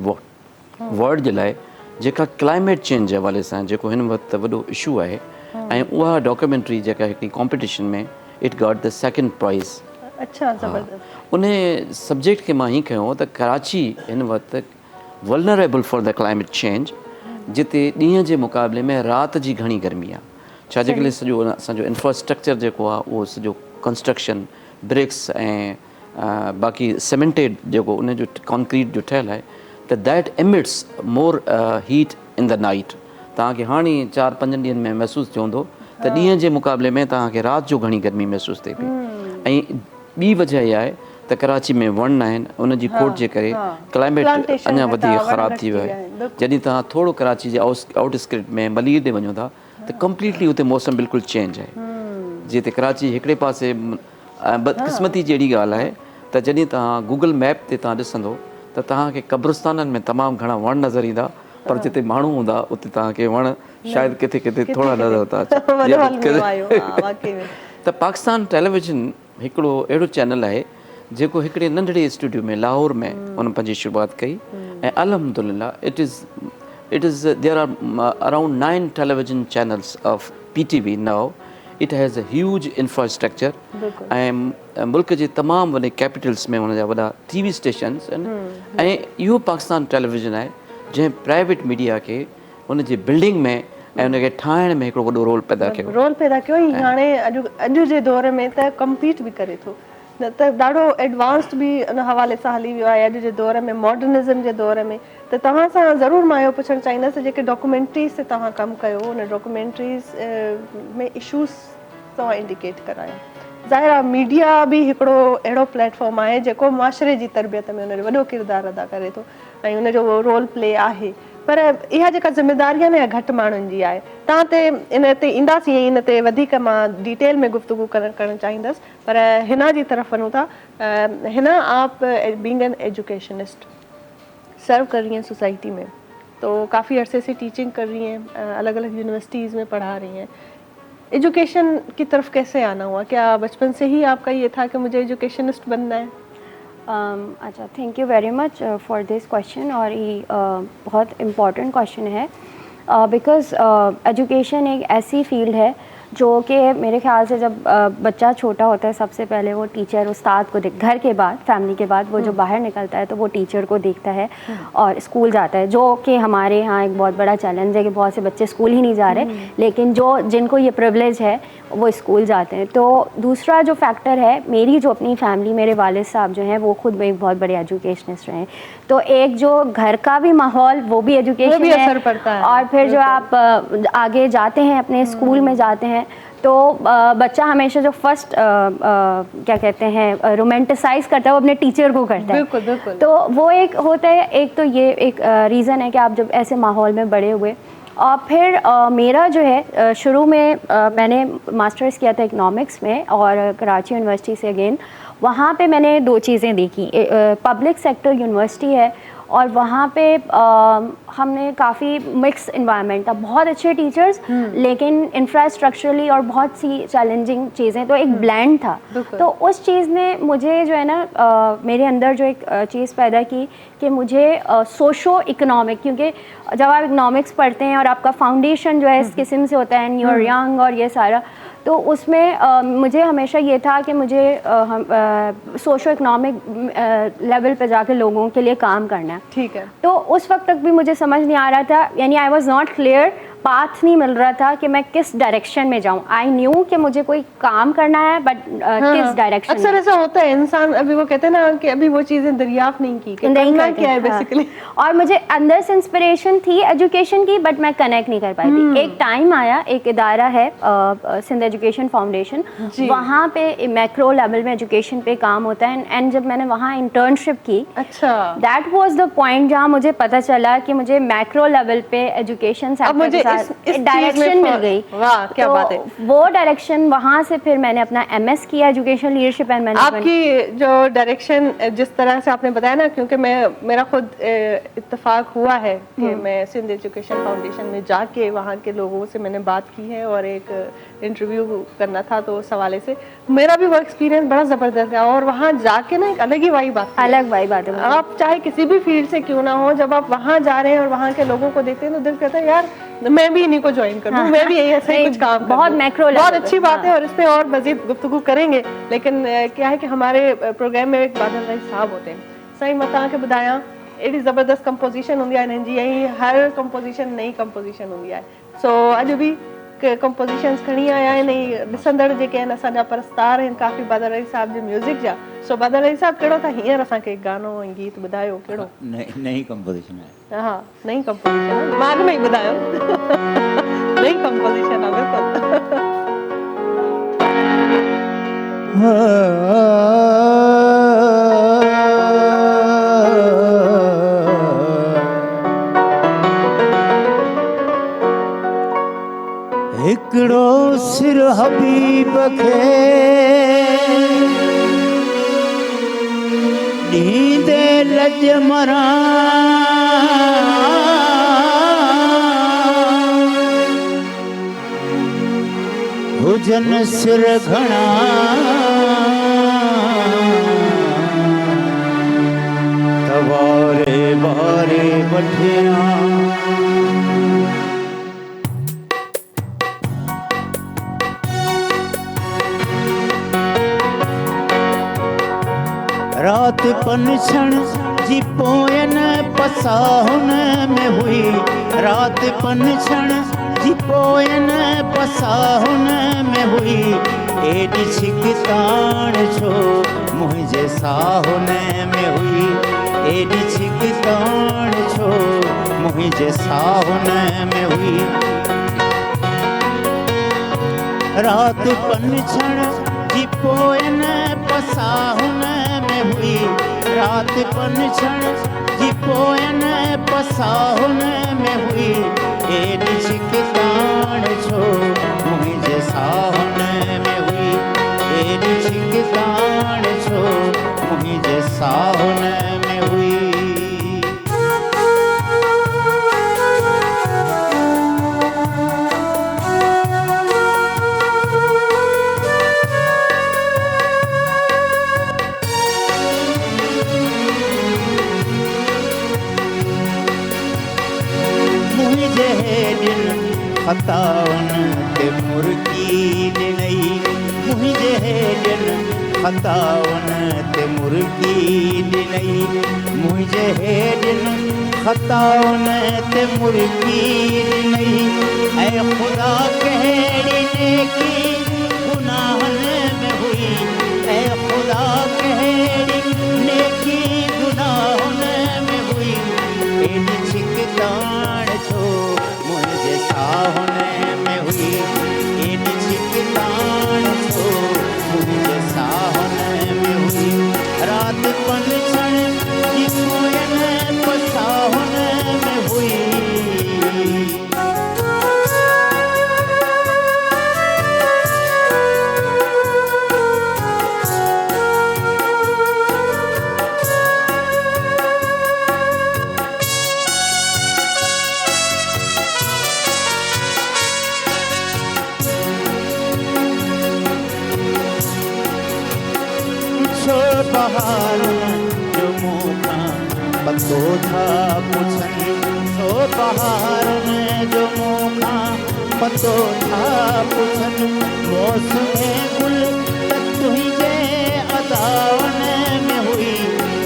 वर्ल्ड जे लाइ जेका क्लाइमेट चेंज जे हवाले सां जेको हिन वक़्तु वॾो इशू आहे ऐं उहा डॉक्यूमेंट्री जेका हिकिड़ी कॉम्पिटिशन में it got the second prize. अच्छा, ज़बरदस्त। उन सब्जेक्ट खे मां हीअं कयो त कराची हिन वक़्तु vulnerable for the climate change जिते ॾींहं जे मुक़ाबले में राति जी घणी गर्मी आहे। छा जेकॾहिं सॼो असांजो इंफ्रास्ट्रक्चर जेको आहे उहो सॼो कंस्ट्रक्शन ब्रिक्स ऐं बाक़ी सीमेंटेड जेको उन जो कॉन्क्रीट जो ठहियलु आहे त that emits more heat in the night. तव्हांखे हाणे 4-5 ॾींहंनि में महसूसु थियो हूंदो त ॾींहं जे मुक़ाबले में तव्हांखे राति जो घणी गर्मी महसूसु थिए पई। ऐं ॿी वजह इहा आहे त कराची में वण आहिनि उन जी खोट जे करे क्लाइमेट अञा वधीक ख़राबु थी वियो आहे। जॾहिं तव्हां थोरो कराची जे आउटस्कर्ट में मलीर ॾे वञो था त कंप्लीटली उते मौसम बिल्कुलु चेंज आहे। जिते कराची हिकिड़े पासे बदकिस्मती जहिड़ी ॻाल्हि आहे त जॾहिं तव्हां गूगल मैप ते तव्हां ॾिसंदो त तव्हांखे क़ब्रिस्ताननि में तमामु घणा वण नज़र ईंदा पर जिते माण्हू हूंदा उते तव्हांखे वण शायदि किथे किथे थोरा नज़र था अचनि। त पाकिस्तान टेलीविज़न हिकिड़ो अहिड़ो चैनल आहे जेको हिकिड़े नंढड़े स्टूडियो में लाहौर में उन पंहिंजी शुरूआति कई ऐं अल्हम्दुलिल्लाह it is there are around 9 television channels of PTV now. It has a huge infrastructure ऐं मुल्क जे तमामु वॾे कैपिटल्स में हुन जा वॾा TV स्टेशन्स आहिनि ऐं इहो पाकिस्तान टेलीविज़न आहे जंहिं प्राइवेट मीडिया खे उन जी बिल्डिंग में ऐं उनखे ठाहिण में हिकिड़ो वॾो रोल पैदा कयो ऐं हाणे अॼु जे दौर में त कम्पीट बि करे थो न त ॾाढो एडवांस्ड बि उन हवाले सां हली वियो आहे अॼु जे दौर में मॉडर्निज़म जे दौर में। त तव्हां सां ज़रूरु मां इहो पुछणु चाहींदसि जेके डॉक्यूमेंट्रीज़ ते तव्हां कमु कयो उन डॉक्यूमेंट्रीज़ में इशूज़ तव्हां इंडिकेट कराया। ज़ाहिर आहे मीडिया बि हिकिड़ो अहिड़ो प्लेटफॉर्म आहे जेको मुआशरे जी तरबियत में उनजो वॾो किरदारु अदा करे थो ऐं उनजो रोल प्ले आहे। पर इहा जेका ज़िमेदारी आहे न घटि माण्हुनि जी आहे। तव्हां ते इन ते ईंदासीं इन ते वधीक मां डिटेल में गुफ्तगू करणु चाहींदसि पर हिना जी तरफ़ वञूं था। हिना आप बीइंग एन एजुकेशनिस्ट सर्व कर रही हैं सोसाइटी में तो काफ़ी अरसे से टीचिंग कर रही हैं अलग अलग यूनिवर्सिटीज़ में पढ़ा रही हैं। एजुकेशन की तरफ कैसे आना हुआ? क्या बचपन से ही आपका ये था कि मुझे एजुकेशनिस्ट बनना है? अच्छा, thank U very much for this question. और ये बहुत इम्पॉर्टेंट क्वेश्चन है बिकॉज़ एजुकेशन एक ऐसी फील्ड है जो कि मेरे ख्याल से जब बच्चा छोटा होता है सबसे पहले वो टीचर उस्ताद को देख, घर के बाद फैमिली के बाद वो जो बाहर निकलता है तो वो टीचर को देखता है और स्कूल जाता है, जो कि हमारे यहाँ एक बहुत बड़ा चैलेंज है कि बहुत से बच्चे स्कूल ही नहीं जा रहे, लेकिन जिनको ये प्रिविलेज है वो स्कूल जाते हैं। तो दूसरा जो फैक्टर है, मेरी जो अपनी फैमिली, मेरे वालिद साहब जो हैं वो खुद एक बहुत बड़े एजुकेशनिस्ट रहे हैं, तो एक जो घर का भी माहौल वो भी एजुकेशन भी है, असर पड़ता है। और फिर जो आप आगे जाते हैं अपने स्कूल में जाते हैं तो बच्चा हमेशा जो फर्स्ट क्या कहते हैं रोमांटिसाइज करता है वो अपने टीचर को करता है। बिल्कुल बिल्कुल। तो वो एक होता है, एक तो ये एक रीज़न है कि आप जब ऐसे माहौल में बड़े हुए। और फिर मेरा जो है शुरू में मैंने मास्टर्स किया था इकनॉमिक्स में और कराची यूनिवर्सिटी से अगेन, वहाँ पे मैंने दो चीज़ें देखी। पब्लिक सेक्टर यूनिवर्सिटी है और वहाँ पे हमने काफ़ी मिक्स इन्वायरमेंट था, बहुत अच्छे टीचर्स लेकिन इंफ्रास्ट्रक्चरली और बहुत सी चैलेंजिंग चीज़ें, तो एक ब्लेंड था। तो उस चीज़ ने मुझे जो है ना मेरे अंदर जो एक चीज़ पैदा की कि मुझे सोशो इकोनॉमिक, क्योंकि जब आप इकोनॉमिक्स पढ़ते हैं और आपका फाउंडेशन जो है इस किस्म से होता है एंड यू आर यंग और ये सारा, तो उसमें मुझे हमेशा ये था कि मुझे सोशो इकोनॉमिक लेवल पे जाके लोगों के लिए काम करना है। ठीक है। तो उस वक्त तक भी मुझे समझ नहीं आ रहा था, यानी I was not clear path नहीं मिल रहा था कि मैं किस डायरेक्शन में जाऊं। आई न्यू कि मुझे कोई काम करना है, बट किस डायरेक्शन अक्सर ऐसा होता है, इंसान अभी वो कहते हैं ना कि अभी वो चीजें दरियाफ्त नहीं की कि करना क्या है बेसिकली। और मुझे अंदर से इंस्पिरेशन थी एजुकेशन की, बट मैं कनेक्ट नहीं कर पाई थी। एक टाइम आया, एक इदारा है सिंध एजुकेशन फाउंडेशन, वहाँ पे मैक्रो लेवल में एजुकेशन पे काम होता है, एंड जब मैंने वहाँ इंटर्नशिप की, अच्छा, दैट वाज द पॉइंट जहाँ मुझे पता चला कि मुझे मैक्रो लेवल पे एजुकेशन सेक्टर के साथ डायरेक्शन मिल गई। वाह क्या बात है। वो डायरेक्शन, वहाँ से फिर मैंने अपना MS किया, एजुकेशन लीडरशिप एंड मैनेजमेंट। आपकी जो डायरेक्शन जिस तरह से आपने बताया ना, क्योंकि मेरा खुद इत्तेफाक हुआ है कि मैं सिंध एजुकेशन फाउंडेशन में जाके वहाँ के लोगों से मैंने बात की है और एक इंटरव्यू करना था, तो उस हवाले से मेरा भी वो एक्सपीरियंस बड़ा ज़बरदस्त है। और वहाँ जाके ना एक अलग ही वाइब आती है, अलग वाइब आती है। आप चाहे किसी भी फील्ड से क्यों ना हो, जब आप वहाँ जा रहे हैं और वहाँ के लोगों को देखते हैं तो दिल कहता है यार मैं भी इन्हीं को ज्वाइन करूँ, मैं भी ऐसे ही कुछ काम करूँ। बहुत मैक्रो लेवल, बहुत अच्छी बात है और इस पे और मजीद गुफ्तगू करेंगे। लेकिन क्या है कि हमारे प्रोग्राम में एक बादल भाई साहब होते हैं, सही मता के बताया एडी ज़बरदस्त कंपोजिशन होंगी है जी, यही हर कंपोजिशन नई कंपोजिशन होंगी है। सो अॼु भी कंपोजिशंस खणी आया आहिनि, ॾिसंदड़ जेके आहिनि असांजा परस्तार आहिनि काफ़ी बादल भाई साहब जे म्यूज़िक जा। सो बादल भाई साहब कहिड़ो था हींअर असांखे गानो ऐं गीत ॿुधायो कहिड़ो? नई कंपोजिशन है। हाँ नई कंपोजिशन आहे, मां अॻु में ई ॿुधायो नई कंपोजिशन आहे बिल्कुलु। हिकिड़ो सिर हबीब खे ॾींदे लज मरा हुजन सिर घणा तवारे बारे वठिया रात पनछण जी पोयन पसाहुन में हुई, रात पनछण जी पोयन पसाहुन में हुई, एडी छिकताण छो मुझे साहुन में हुई, एडी छिकताण छो मुझे साहुन में हुई। रात पनछण जी पोयन पसाहुन हुई, रात पनछण जी पोयन पसाहुन में हुई, एडी छिकताण छो मुझे साहुन में हुई, एडी छिकताण छो मुझे साहुन में हुई। खताउन ते मुर्गी ॾिनई, मुंहिंजे हेॾिन खताउन ते मुर्गी ॾिनई, मुंहिंजे हेॾिन खताउन ते मुर्गी ॾिनई, ऐं ख़ुदा कहिड़ी नेकी गुनाहनि में हुई, ऐं ख़ुदा कहिड़ी नेकी गुनाहनि में हुई, एॾी छिकताण छो मुझे साहुन में हुई, एडी छिकताण छो मुझे साहुन में हुई। रात पनछण जी पोयन पसाहुन में हुई। बहारुन जो मूंखा पतो था पुछन, सो बहारुन जो मूंखा पतो था पुछन, मौसम गुल तुंहिंजे अदाउन में हुई,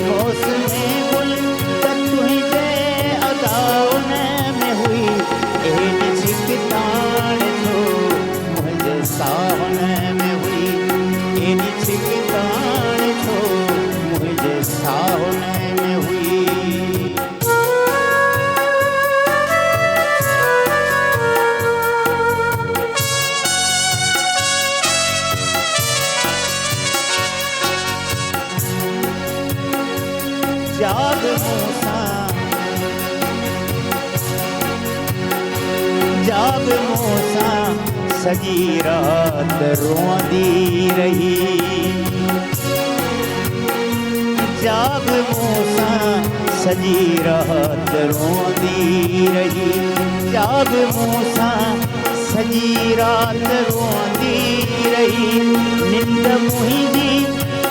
मौसम गुल तुंहिंजे अदाउन में हुई, एडी छिक जाग मूसा सजी रात रोंदी रही, जाग मूसा सजी रात रोंदी रही, जाग मूसा सजी रात रोंदी रही। निंद मुंहिंजी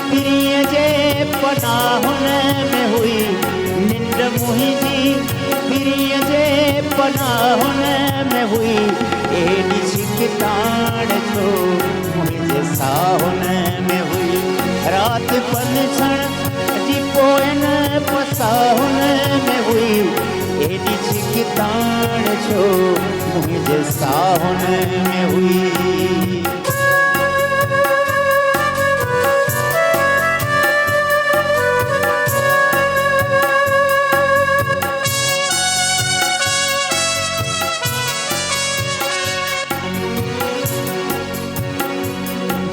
प्रिय जे पनाहुन में हुई, निंद मुंहिंजी प्रिय जे पनाहुन में हुई। एॾी छिकताण छो मुंहिंजे साहुन में हुई, रात पंछण जी पोयन पसाहुन में हुई। एॾी छिकताण छो मुंहिंजे साहुन में हुई।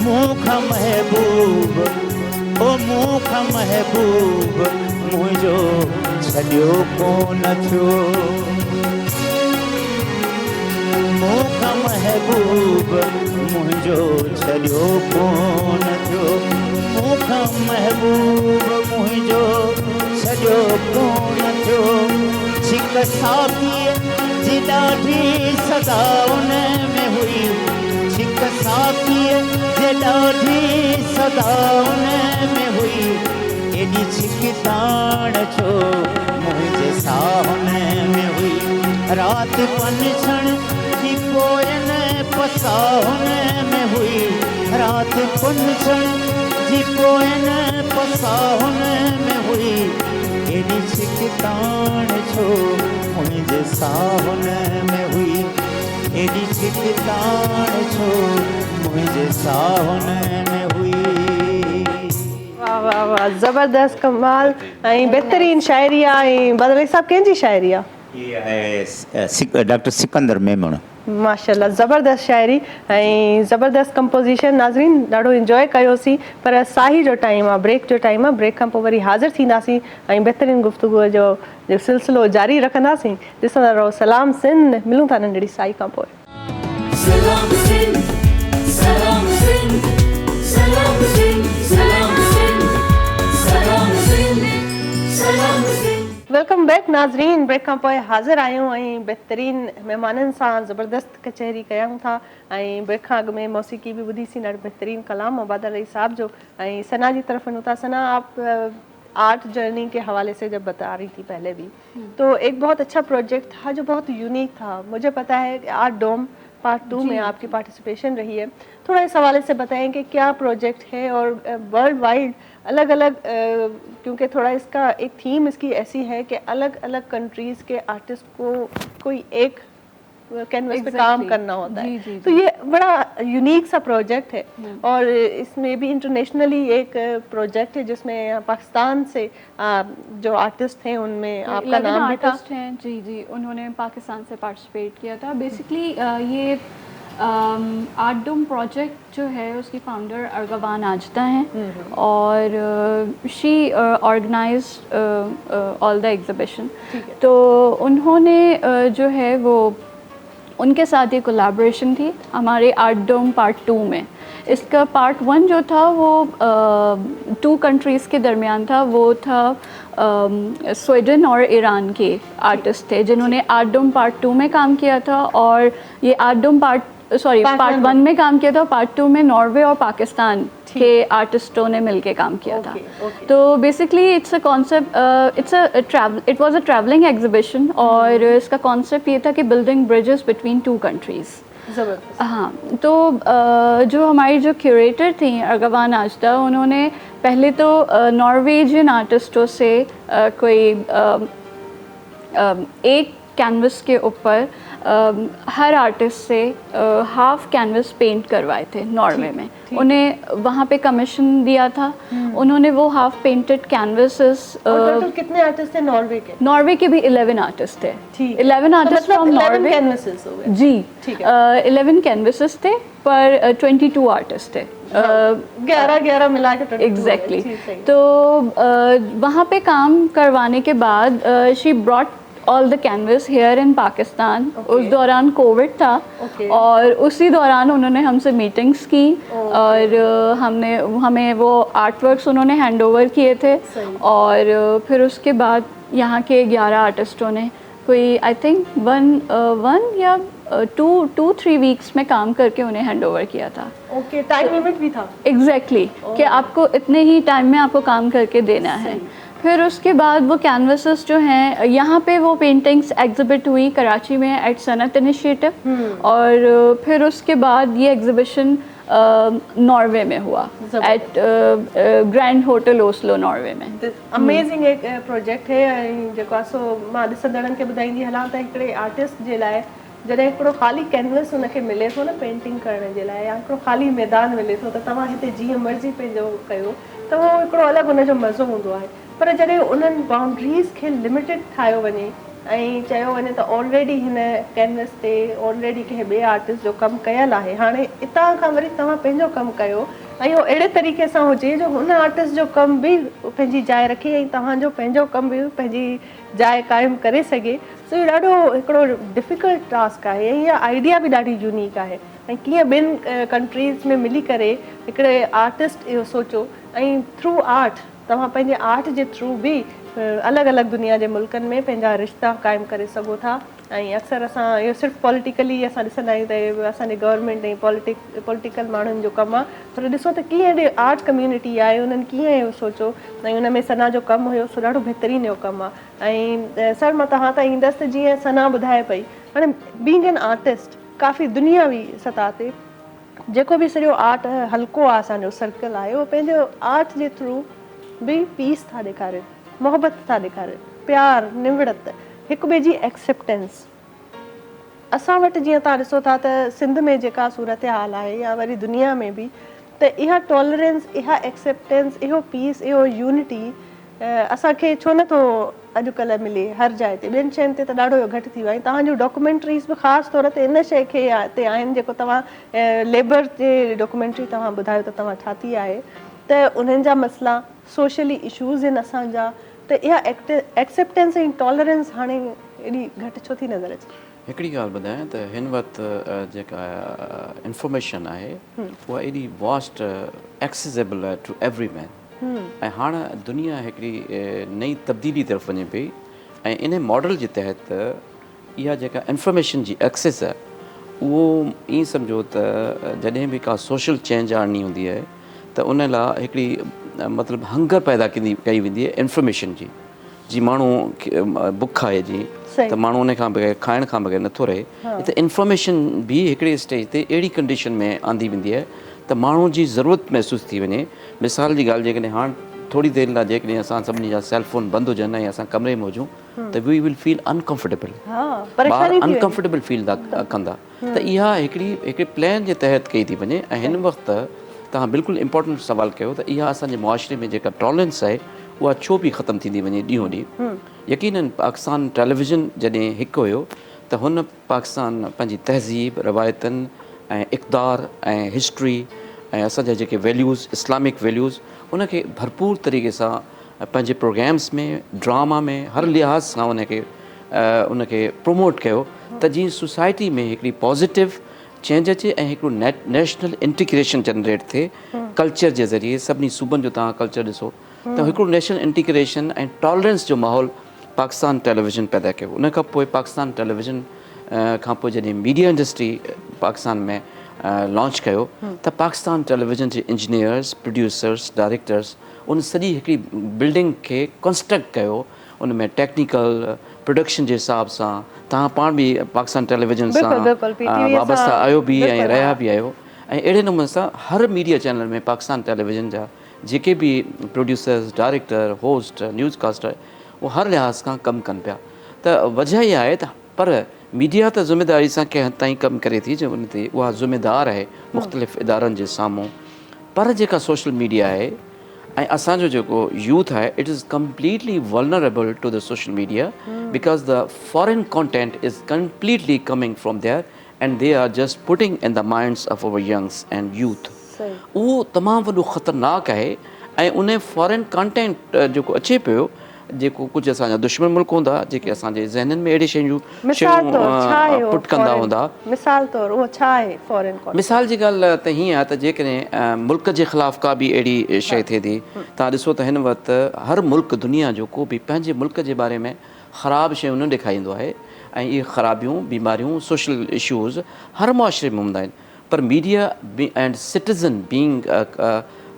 मूख महबूब ओ मूख महबूब मुंहिंजो छॾियो कोन थियो, मूख महबूब मुंहिंजो छॾियो कोन थियो, मूख महबूब मुंहिंजो छॾियो कोन थियो। छिक साखीअ जी ॾाढी सदा उन में हुई, छिक साखीअ जे ॾाढी सदा उन में हुई। एॾी छिकताण छो मुंहिंजे साहुन में हुई, रात पंछण जी पोयन पसाहुन में हुई, रात पंछण जी पोयन पसाहुन में हुई। एॾी छिकताण छो मुंहिंजे साहुन में हुई, एॾी छिकताण छो मुंहिंजे साहुन में हुई। वाह वाह वाह, ज़बरदस्त, कमाल ऐं बहितरीन शाइरी आहे। ऐं बदले साहब कंहिंजी शाइरी आहे? ये आहे डॉक्टर सिकंदर मेमण। माशाल्लाह, ज़बरदस्त शाइरी ऐं ज़बरदस्त कंपोज़िशन। नाज़रीन ॾाढो इंजॉय कयोसीं, पर साही जो टाइम आहे, ब्रेक जो टाइम आहे। ब्रेक खां पोइ वरी हाज़िर थींदासीं ऐं बहितरीन गुफ़्तगूअ जो सिलसिलो जारी रखंदासीं। ॾिसंदा रहो सलाम सिंध। मिलूं था नंढड़ी साई खां पोइ। सलाम सिंध, सलाम सिंध, सलाम सिंध, सलाम सिंध, सलाम सिंध, सलाम सिंध। वेलकम बैक नाज़रीन। ब्रेक खां पोइ हाज़िर आहियूं ऐं बहितरीन महिमाननि सां ज़बरदस्त कचहरी कयूं था। ऐं ब्रेक खां अॻु में मौसीक़ी बि ॿुधीसीं, ॾाढो बहितरीन कलाम मुबादल अली साहब जो। ऐं सना जी तरफ वञूं था। सना, आप आर्ट जर्नी के हवाले से जब बता रही थी पहले भी, तो एक बहुत अच्छा प्रोजेक्ट था जो बहुत यूनिक था। मुझे पता है कि आर्ट डोम पार्ट 2 में आपकी पार्टिसिपेशन रही है। थोड़ा इस हवाले से बताएं कि क्या प्रोजेक्ट है और वर्ल्ड वाइड अलग अलग, क्योंकि थोड़ा इसका एक थीम इसकी ऐसी है कि अलग अलग कंट्रीज़ के आर्टिस्ट को कोई एक कैनवस पे काम करना होता है। तो ये बड़ा यूनिक सा प्रोजेक्ट है और इसमें भी इंटरनेशनली एक प्रोजेक्ट है जिसमें पाकिस्तान से जो आर्टिस्ट हैं उनमें आपका नाम भी था। हैं जी, उन्होंने पाकिस्तान से पार्टिसिपेट किया था। बेसिकली ये आर्ट डोम प्रोजेक्ट जो है उसकी फाउंडर अर्गवान आजदा हैं और she organized all the exhibition. तो उन्होंने जो है वो उनके साथ ये कोलैबोरेशन थी हमारे आर्ट डोम पार्ट 2 में। इसका पार्ट 1 जो था वो 2 कंट्रीज़ के दरमियान था। वो था स्वीडन और ईरान के आर्टिस्ट थे जिन्होंने आर्ट डोम पार्ट 2 में काम किया था, और ये आर्ट डोम पार्ट 1 में काम किया था। पार्ट 2 में नॉर्वे और पाकिस्तान के आर्टिस्टों ने मिलके काम किया था। तो basically it's a concept, it was a travelling exhibition और इसका कॉन्सेप्ट ये था कि बिल्डिंग ब्रिजेस बिटवीन 2 कंट्रीज़। हाँ, तो जो हमारी जो क्यूरेटर थी अर्गवान आजदा, उन्होंने पहले तो नॉर्वेजियन आर्टिस्टों से कोई एक कैनवस के ऊपर हर आर्टिस्ट से हाफ कैनवस पेंट करवाए थे नॉर्वे में। उन्हें वहाँ पे कमीशन दिया था। उन्होंने वो हाफ पेंटेड कैनवसेस। टोटल कितने आर्टिस्ट थे नॉर्वे के? नॉर्वे के भी 11 आर्टिस्ट थे। 11 आर्टिस्ट फ्रॉम नॉर्वे। 11 कैनवसेस हो गए। जी, 11 कैनवसेस थे पर 22 आर्टिस्ट थे 11 मिला के 22 एग्जैक्टली जी, सही। तो वहाँ पे काम करवाने के बाद she brought all the canvas here in Pakistan. उस दौरान कोविड था और उसी दौरान उन्होंने हमसे मीटिंग्स की और हमें वो आर्ट वर्क्स उन्होंने हैंड ओवर किए थे और फिर उसके बाद यहाँ के 11 आर्टिस्टों ने कोई आई थिंक वन या 2-3 वीक्स में काम करके उन्हें हैंड ओवर किया था। ओके, टाइम लिमिट भी था। एग्जैक्टली कि आपको इतने ही टाइम में आपको काम करके देना है। फिर उसके बाद वो कैनवसेस जो हैं यहाँ पे वो पेंटिंग्स एग्जिबिट हुई कराची में एट सनत इनिशिएटिव और फिर उसके बाद ये एग्जिबिशन नॉर्वे में हुआ at grand hotel Oslo Norway में। अमेजिंग एक प्रोजेक्ट है ऐं जेको आहे सो मां ॾिसंदड़नि खे ॿुधाईंदी हलां त हिकिड़े आर्टिस्ट जे लाइ जॾहिं हिकिड़ो ख़ाली कैनवस हुनखे मिले थो न पेंटिंग करण जे लाइ या हिकिड़ो ख़ाली मैदान मिले थो त तव्हां हिते जीअं मर्ज़ी पंहिंजो कयो त उहो हिकिड़ो अलॻि हुनजो मज़ो हूंदो आहे। पर जॾहिं उन्हनि बाउंड्रीज़ खे लिमिटेड ठाहियो वञे ऐं चयो वञे त ऑलरेडी हिन कैनवस ते ऑलरेडी कंहिं ॿिए आर्टिस्ट जो कमु कयल आहे, हाणे हितां खां वरी तव्हां पंहिंजो कमु कयो ऐं उहो अहिड़े तरीक़े सां हुजे जो हुन आर्टिस्ट जो कमु बि पंहिंजी जाइ रखे ऐं तव्हांजो पंहिंजो कमु बि पंहिंजी जाइ क़ाइमु करे सघे। सो इहो ॾाढो हिकिड़ो डिफ़िकल्ट टास्क आहे ऐं इहा आइडिया बि ॾाढी यूनिक आहे ऐं कीअं ॿिनि कंट्रीज़ में मिली करे हिकिड़े आर्टिस्ट इहो सोचो ऐं थ्रू आर्ट तव्हां पंहिंजे आर्ट जे थ्रू बि अलॻि अलॻि दुनिया जे मुल्कनि में पंहिंजा रिश्ता क़ाइमु करे सघो था। ऐं अक्सर असां इहो सिर्फ़ु पॉलिटिकली असां ॾिसंदा आहियूं त असांजे गवर्नमेंट ऐं पॉलिटिकल माण्हुनि जो कमु आहे, पर ॾिसो त कीअं हेॾे आर्ट कम्यूनिटी आहे उन्हनि कीअं इहो सोचो ऐं उन में सना जो कमु हुयो सो ॾाढो बहितरीनु जो कमु आहे। ऐं सर मां तव्हां तां ईंदसि त जीअं सना ॿुधाए पई हाणे बीइंग एन आर्टिस्ट काफ़ी दुनियावी सतह ते जेको बि सॼो आर्ट हल्को आहे असांजो सर्कल आहे उहो पंहिंजो आर्ट जे थ्रू बि पीस था ॾेखारनि, मोहबत था ॾेखारनि, प्यार निवड़त, हिक ॿिए जी एक्सेप्टेंस। असां वटि जीअं तव्हां ॾिसो था त सिंध में जेका सूरत हाल आहे या वरी दुनिया में बि त इहा टॉलरेंस, इहा एक्सेप्टेंस, इहो पीस, इहो यूनिटी असांखे छो नथो अॼुकल्ह मिले हर जाइ ते। ॿियनि शयुनि ते त ॾाढो घटि थी वियो आहे। तव्हांजूं डॉक्यूमेंट्रीज़ बि ख़ासि तौर ते इन शइ खे ते आहिनि जेको तव्हां लेबर जे डॉक्यूमेंट्री तव्हां ॿुधायो त तव्हां ठाती आहे त उन्हनि जा मसइला सोशली इशूज़ आहिनि असांजा, त इहा एक्सेप्टेंस ऐं टॉलरेंस हाणे एॾी घटि छो थी नज़र अचे? हिकिड़ी ॻाल्हि ॿुधायां त हिन वक़्तु जेका इंफॉर्मेशन आहे उहा एॾी वास्ट एक्सेसिबल आहे टू एवरी मैन ऐं हाणे दुनिया हिकिड़ी नई तब्दीली तरफ़ वञे पई ऐं इन मॉडल जे तहत इहा जेका इंफॉर्मेशन जी एक्सेस आहे उहो ईअं सम्झो त जॾहिं बि का सोशल चेंज आणणी हूंदी आहे त उन लाइ हिकिड़ी मतिलबु हंगर पैदा कई वेंदी आहे इंफॉर्मेशन जी माण्हू बुख आहे जी त माण्हू उन खां बग़ैर खाइण खां बग़ैर नथो रहे। त इंफॉर्मेशन बि हिकिड़े स्टेज ते अहिड़ी कंडीशन में आंदी वेंदी आहे त माण्हू जी ज़रूरत महसूसु थी वञे। मिसाल जी ॻाल्हि जेकॾहिं हाणे थोरी देरि लाइ जेकॾहिं असां सभिनी जा सेल फोन बंदि हुजनि ऐं असां कमरे में हुजूं त वी विल फील अनकंफर्टेबल, ॿार अनकंफर्टेबल फील कंदा। त इहा हिकिड़े प्लान जे तहत कई थी वञे ऐं हिन वक़्तु तव्हां बिल्कुलु इम्पोर्टेंट सुवाल कयो त इहा असांजे मुआशिरे में जेका टॉलरेंस आहे उहा छो बि ख़तमु थींदी वञे ॾींहों ॾींहुं। यकीनन पाकिस्तान टेलीविज़न जॾहिं हिकु हुयो त हुन पाकिस्तान पंहिंजी तहज़ीब, रवायतनि ऐं इक़्तिदार ऐं हिस्ट्री ऐं असांजा जेके वैल्यूज़, इस्लामिक वैल्यूज़, उनखे भरपूर तरीक़े सां पंहिंजे प्रोग्राम्स में, ड्रामा में, हर लिहाज़ सां उनखे प्रमोट कयो त जीअं सोसाइटी में हिकिड़ी पॉज़िटिव चेंज अचे ऐं हिकिड़ो नेशनल इंटीग्रेशन जनरेट थिए कल्चर जे ज़रिए। सभिनी सूबनि जो तव्हां कल्चर ॾिसो त हिकिड़ो नेशनल इंटीग्रेशन ऐं टॉलरेंस जो माहौल पाकिस्तान टेलीविज़न पैदा कयो। उन खां पोइ पाकिस्तान टेलीविज़न खां पोइ जॾहिं मीडिया इंडस्ट्री पाकिस्तान में लॉन्च कयो त पाकिस्तान टेलीविज़न जे इंजीनियर्स, प्रोड्यूसर्स, डायरेक्टर्स उन सॼी हिकिड़ी बिल्डिंग खे कंस्ट्रक्ट कयो। उन में टेक्निकल प्रोडक्शन जे हिसाब सां तव्हां पाण बि पाकिस्तान टेलीविज़न सां वाबस्ता आहियो बि ऐं रहिया बि आहियो ऐं अहिड़े नमूने सां हर मीडिया चैनल में पाकिस्तान टेलीविज़न जा जेके बि प्रोड्यूसर्स, डायरेक्टर, होस्ट, न्यूज़कास्टर उहो हर लिहाज़ खां कमु कनि पिया। त वजह इहा आहे त पर मीडिया त ज़िमेदारी सां कंहिं हद ताईं कमु करे थी जो उन ते उहा ज़िमेदार आहे मुख़्तलिफ़ इदारनि जे साम्हूं। पर जेका सोशल मीडिया आहे ऐं असांजो जेको यूथ आहे it is completely vulnerable to the social media because the foreign content is completely coming from there and they are just putting in the minds of our youngs and youth. उहो तमामु वॾो ख़तरनाक आहे ऐं उन foreign content जेको अचे पियो जेको कुझु असांजा दुश्मन मुल्क हूंदा जेके असांजे ज़हननि में अहिड़ी शयूं मिसाल तौर छा आहे उहो पुट कंदा foreign? हूंदा मिसाल तौर उहो छा आहे फॉरेन कॉन्टेक्स्ट? मिसाल जी ॻाल्हि त हीअं आहे त जेकॾहिं मुल्क जे ख़िलाफ़ु का बि अहिड़ी शइ थिए थी तव्हां ॾिसो त हिन वक़्तु हर मुल्क दुनिया जो को बि पंहिंजे मुल्क जे बारे में ख़राबु शयूं न ॾेखारींदो आहे ऐं इहे ख़राबियूं बीमारियूं सोशल इशूज़ हर मुआशिरे में हूंदा आहिनि पर media and citizen being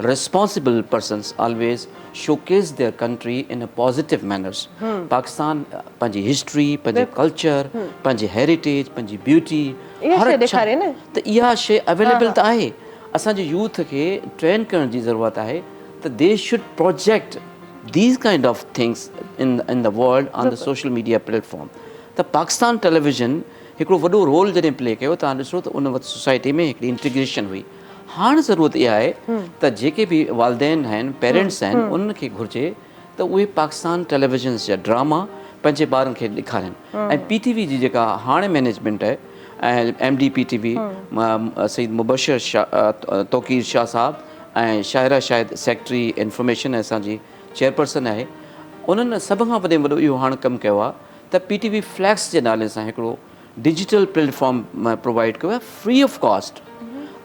responsible persons always showcase their country in a positive manners. Pakistan पंहिंजी हिस्ट्री पंहिंजे कल्चर पंहिंजी हेरिटेज पंहिंजी ब्यूटी हर ॾेखारे न त इहा शइ अवेलेबल त आहे असांजे यूथ खे ट्रेन करण जी ज़रूरत आहे त they should project these kind of things in the world on the social media platform. त पाकिस्तान टेलीविज़न हिकिड़ो वॾो रोल जॾहिं प्ले कयो तव्हां ॾिसो त उन वक़्तु सोसाइटी में हिकिड़ी इंटीग्रेशन हुई हाणे ज़रूरत इहा आहे त जेके बि वालदेन आहिनि पेरेंट्स आहिनि उन्हनि खे घुरिजे त उहे पाकिस्तान टेलीविज़न जा ड्रामा पंहिंजे ॿारनि खे ॾेखारनि ऐं PTV जी जेका हाणे मैनेजमेंट आहे ऐं MD PTV सईद मुबशर शाह तौक़ीर शाह साहब ऐं शाहिरा शाहिद सेक्रेटरी इंफॉर्मेशन असांजी चेयरपर्सन आहे उन्हनि सभ खां वॾो इहो हाणे कमु कयो आहे त PTV फ्लैक्स जे नाले सां हिकिड़ो डिजिटल प्लेटफॉर्म प्रोवाइड कयो आहे free of cost